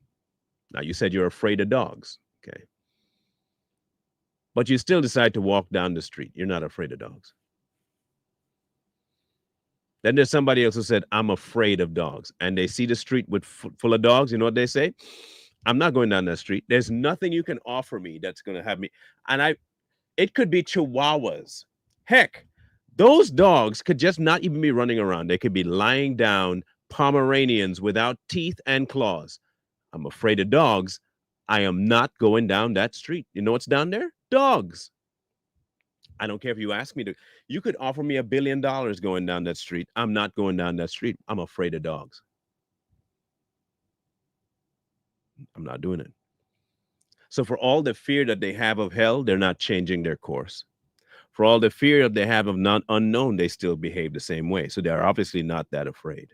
Now you said you're afraid of dogs. Okay. But you still decide to walk down the street. You're not afraid of dogs. Then there's somebody else who said, I'm afraid of dogs. And they see the street with full of dogs. You know what they say? I'm not going down that street. There's nothing you can offer me that's going to have me. And it could be chihuahuas. Heck, those dogs could just not even be running around. They could be lying down, Pomeranians without teeth and claws. I'm afraid of dogs. I am not going down that street. You know what's down there? Dogs. I don't care if you ask me to. You could offer me $1 billion going down that street. I'm not going down that street. I'm afraid of dogs. I'm not doing it. So, for all the fear that they have of hell, they're not changing their course. For all the fear they have of not unknown, they still behave the same way. So they're obviously not that afraid.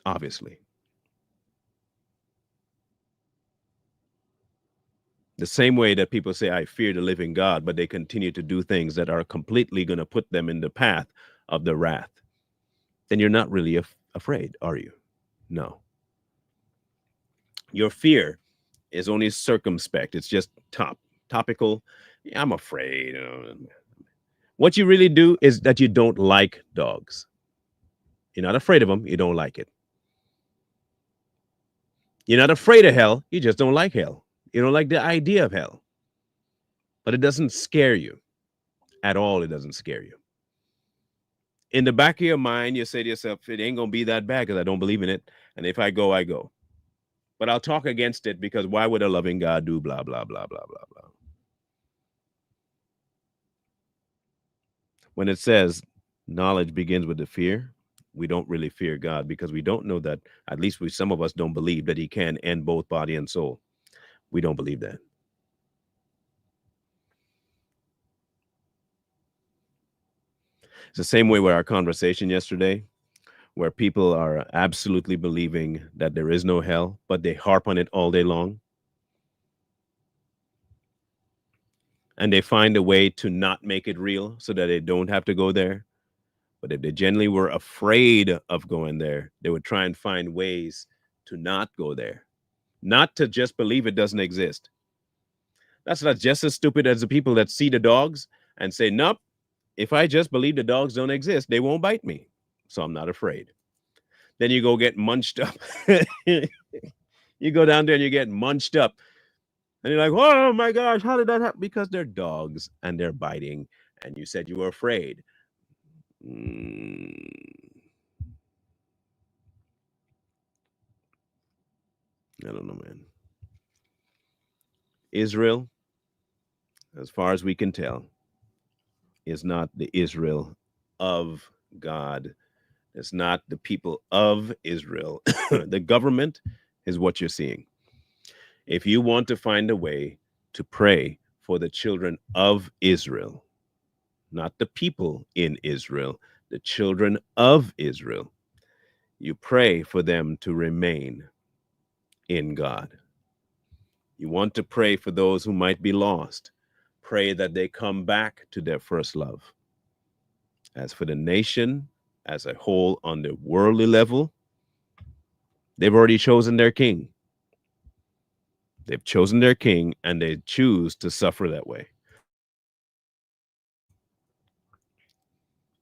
Obviously. The same way that people say, I fear the living God, but they continue to do things that are completely going to put them in the path of the wrath. Then you're not really afraid, are you? No. Your fear is only circumspect. It's just topical. Yeah, I'm afraid. What you really do is that you don't like dogs. You're not afraid of them. You don't like it. You're not afraid of hell. You just don't like hell. You don't like the idea of hell. But it doesn't scare you at all. It doesn't scare you. In the back of your mind, you say to yourself, it ain't going to be that bad because I don't believe in it. And if I go, I go. But I'll talk against it because why would a loving God do blah, blah, blah, blah, blah, blah. When it says knowledge begins with the fear, we don't really fear God because we don't know that, at least some of us don't believe that he can end both body and soul. We don't believe that. It's the same way with our conversation yesterday, where people are absolutely believing that there is no hell, but they harp on it all day long. And they find a way to not make it real so that they don't have to go there. But if they generally were afraid of going there, they would try and find ways to not go there, not to just believe it doesn't exist. That's not just as stupid as the people that see the dogs and say, nope, if I just believe the dogs don't exist, they won't bite me. So I'm not afraid. Then you go get munched up. You go down there and you get munched up. And you're like, oh my gosh, how did that happen? Because they're dogs and they're biting. And you said you were afraid. I don't know, man. Israel, as far as we can tell, is not the Israel of God. It's not the people of Israel. The government is what you're seeing. If you want to find a way to pray for the children of Israel, not the people in Israel, the children of Israel, you pray for them to remain in God. You want to pray for those who might be lost. Pray that they come back to their first love. As for the nation as a whole on the worldly level, they've already chosen their king. They've chosen their king and they choose to suffer that way.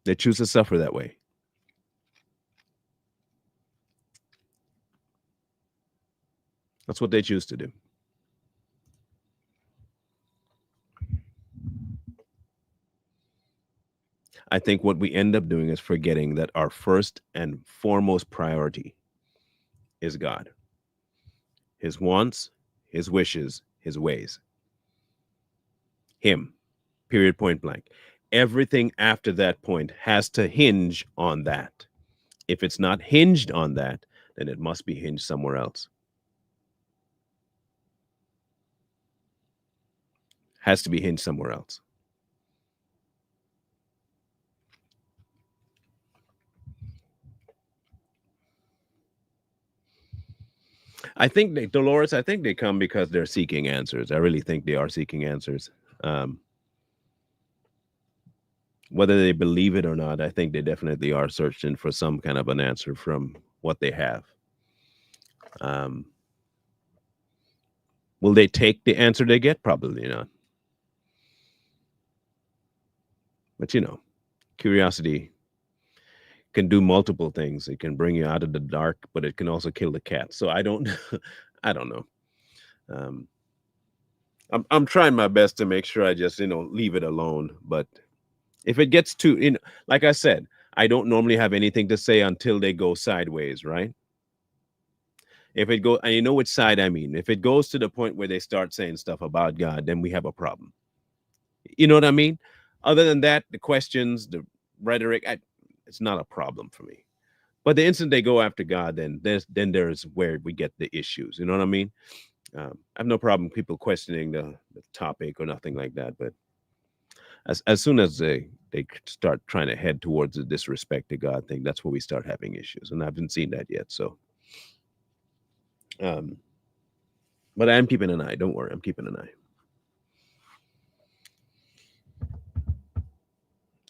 They choose to suffer that way. That's what they choose to do. I think what we end up doing is forgetting that our first and foremost priority is God, his wants, his wishes, his ways. Him, period, point blank. Everything after that point has to hinge on that. If it's not hinged on that, then it must be hinged somewhere else. Has to be hinged somewhere else. I think Dolores, I think they come because they're seeking answers. I really think they are seeking answers. Whether they believe it or not, I think they definitely are searching for some kind of an answer from what they have. Will they take the answer they get? Probably not. But curiosity can do multiple things. It can bring you out of the dark, but it can also kill the cat. So I don't, I don't know. I'm trying my best to make sure I just leave it alone. But if it gets too, like I said, I don't normally have anything to say until they go sideways, right? If it go, and you know which side I mean. If it goes to the point where they start saying stuff about God, then we have a problem. You know what I mean? Other than that, the questions, the rhetoric, it's not a problem for me. But the instant they go after God, then there's where we get the issues. You know what I mean? I have no problem people questioning the topic or nothing like that. But as soon as they start trying to head towards the disrespect to God thing, that's where we start having issues. And I haven't seen that yet. So, um, but I am keeping an eye. Don't worry, I'm keeping an eye.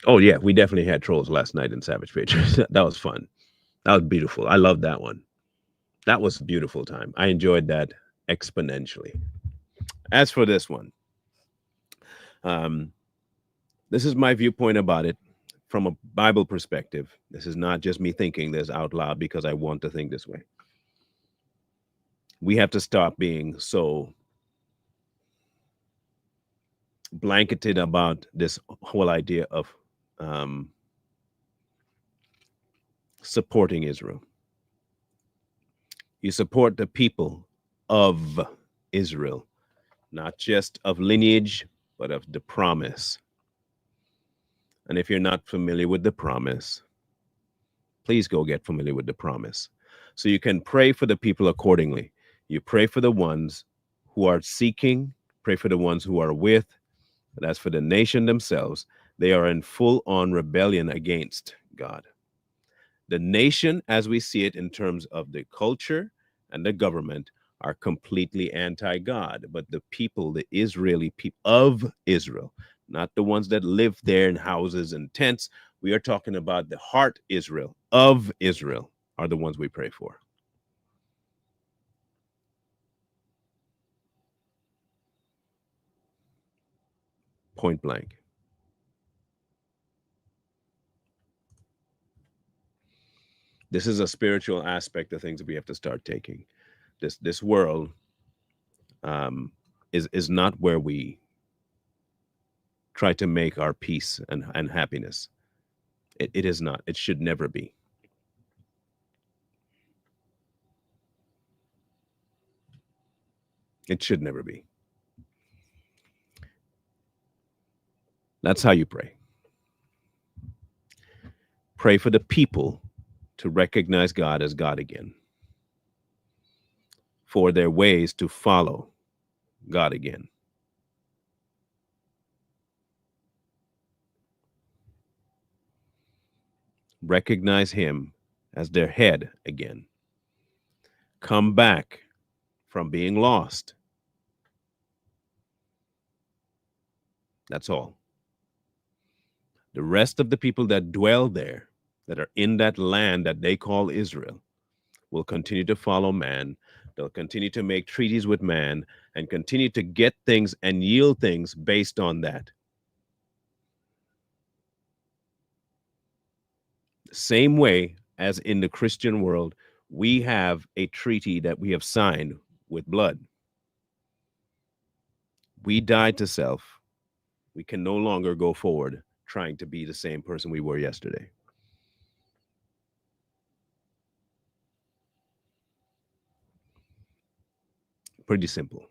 Oh yeah, we definitely had trolls last night in Savage Pictures. That was fun. That was beautiful. I love that one. That was a beautiful time. I enjoyed that exponentially. As for this one, um, this is my viewpoint about it from a Bible perspective. This is not just me thinking this out loud because I want to think this way. We have to stop being so blanketed about this whole idea of um, supporting Israel. You support the people of Israel, not just of lineage, but of the promise. And if you're not familiar with the promise, please go get familiar with the promise so you can pray for the people accordingly. You pray for the ones who are seeking, pray for the ones who are with. But as for the nation themselves, they are in full on rebellion against God. The nation, as we see it in terms of the culture and the government, are completely anti God. But the people, the Israeli people of Israel, not the ones that live there in houses and tents, we are talking about the heart Israel of Israel, are the ones we pray for. Point blank. This is a spiritual aspect of things that we have to start taking. This world um, is not where we try to make our peace and happiness. It is not. It should never be. It should never be. That's how you pray. Pray for the people to recognize God as God again, for their ways to follow God again. Recognize Him as their head again. Come back from being lost. That's all. The rest of the people that dwell there, that are in that land that they call Israel, will continue to follow man. They'll continue to make treaties with man and continue to get things and yield things based on that. Same way as in the Christian world, we have a treaty that we have signed with blood. We died to self. We can no longer go forward trying to be the same person we were yesterday. Pretty simple.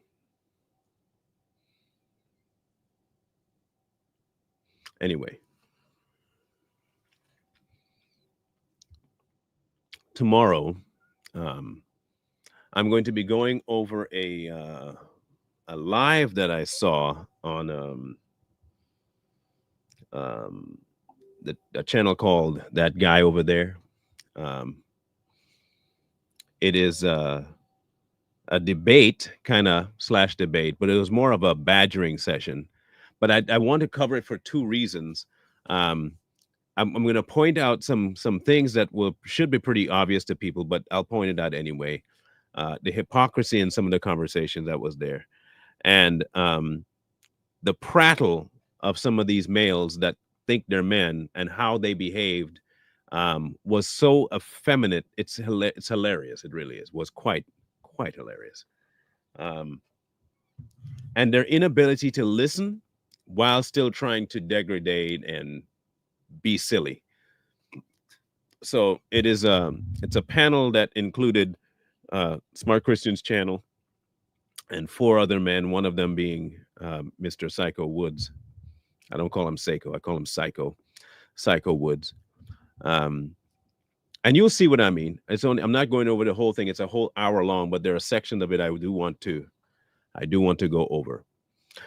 Anyway, tomorrow, um, I'm going to be going over a live that I saw on um, a channel called That Guy Over There. Um, it is a debate, kind of slash debate, but it was more of a badgering session. But I want to cover it for two reasons. Um, I'm going to point out some things that will should be pretty obvious to people, but I'll point it out anyway. The hypocrisy in some of the conversations that was there, and the prattle of some of these males that think they're men and how they behaved was so effeminate. It's hilarious. It really is. Was quite hilarious. Um, and their inability to listen while still trying to degrade and be silly. So it's a panel that included Smart Christian's channel and four other men, one of them being Mr. Psycho Woods. I don't call him Psycho, I call him Psycho Woods. Um, and you'll see what I mean. I'm not going over the whole thing. It's a whole hour long, but there are sections of it I do want to I do want to go over.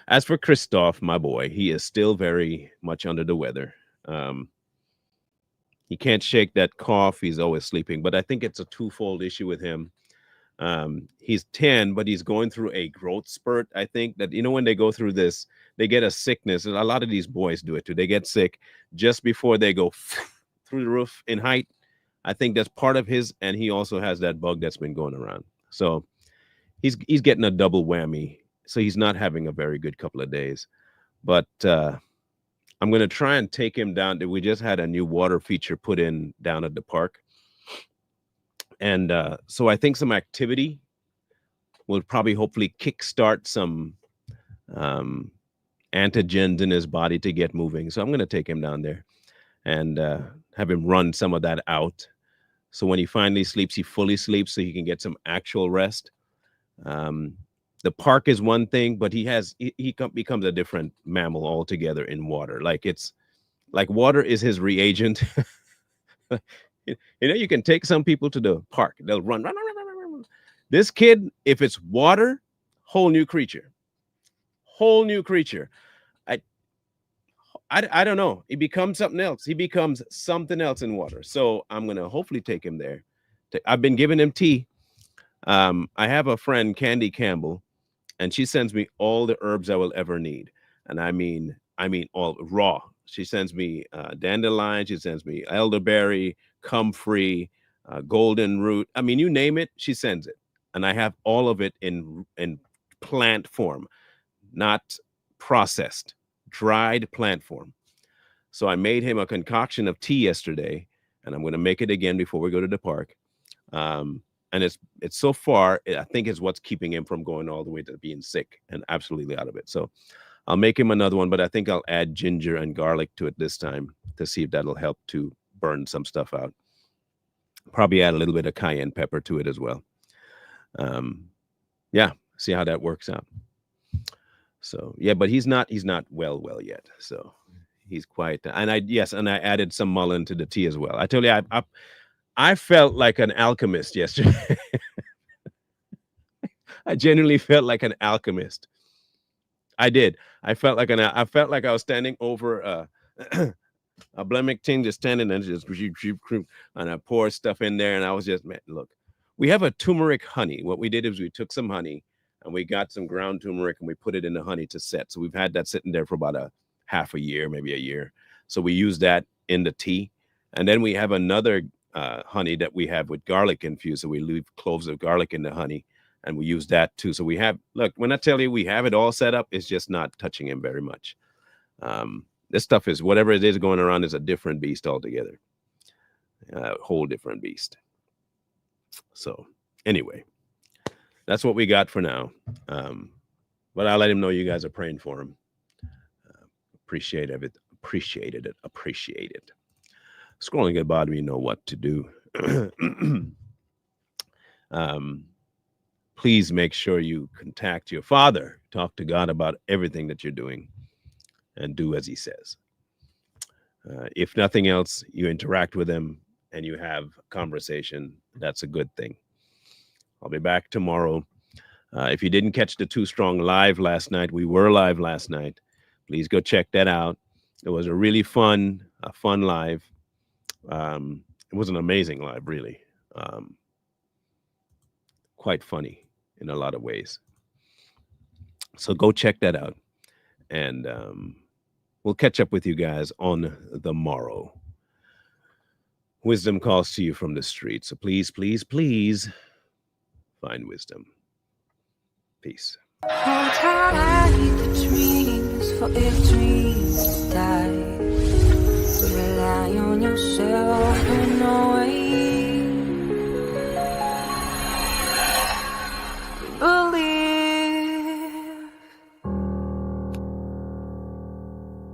As for Christoph, my boy, he is still very much under the weather. Um, he can't shake that cough. He's always sleeping, but I think it's a twofold issue with him. He's 10, but he's going through a growth spurt. I think that, when they go through this, they get a sickness. And a lot of these boys do it too. They get sick just before they go through the roof in height. I think that's part of his, and he also has that bug that's been going around. So he's getting a double whammy. So he's not having a very good couple of days. But I'm going to try and take him down. We just had a new water feature put in down at the park. And so I think some activity will probably hopefully kickstart some antigens in his body to get moving. So I'm going to take him down there and have him run some of that out. So when he finally sleeps, he fully sleeps so he can get some actual rest. The park is one thing, but he becomes a different mammal altogether in water. Like water is his reagent. You can take some people to the park. They'll run. This kid, if it's water, whole new creature. I don't know. He becomes something else. He becomes something else in water. So I'm going to hopefully take him there. I've been giving him tea. I have a friend, Candy Campbell, and she sends me all the herbs I will ever need. And I mean all raw. She sends me dandelion. She sends me elderberry, comfrey, golden root. I mean, you name it, she sends it. And I have all of it in plant form, not processed, dried plant form. So I made him a concoction of tea yesterday, and I'm going to make it again before we go to the park. And it's so far, I think is what's keeping him from going all the way to being sick and absolutely out of it. So I'll make him another one, but I think I'll add ginger and garlic to it this time to see if that'll help to burn some stuff out. Probably add a little bit of cayenne pepper to it as well. Yeah, see how that works out. So yeah, but he's not well yet. So he's quite, and I added some mullein to the tea as well. I tell you, I felt like an alchemist yesterday. I genuinely felt like an alchemist. I did. I felt like I was standing over a blemic thing, just standing and just and I poured stuff in there, and I was just, man, look, we have a turmeric honey. What we did is we took some honey and we got some ground turmeric and we put it in the honey to set. So we've had that sitting there for about a half a year, maybe a year. So we use that in the tea, and then we have another honey that we have with garlic infused. So we leave cloves of garlic in the honey, and we use that too. So we have, look, when I tell you we have it all set up, it's just not touching him very much. This stuff is, whatever it is going around, is a different beast altogether. A whole different beast. So anyway, that's what we got for now. But I'll let him know you guys are praying for him. Appreciate it. Scrolling at bottom, you know what to do. Please make sure you contact your father. Talk to God about everything that you're doing and do as he says. If nothing else, you interact with him and you have a conversation. That's a good thing. I'll be back tomorrow. If you didn't catch the Too Strong live last night, we were live last night. Please go check that out. It was a really fun live. It was an amazing live, really. Quite funny in a lot of ways. So go check that out. And we'll catch up with you guys on the morrow. Wisdom calls to you from the street. So please, please, please find wisdom. Peace. Hold tight the dreams, for if dreams die.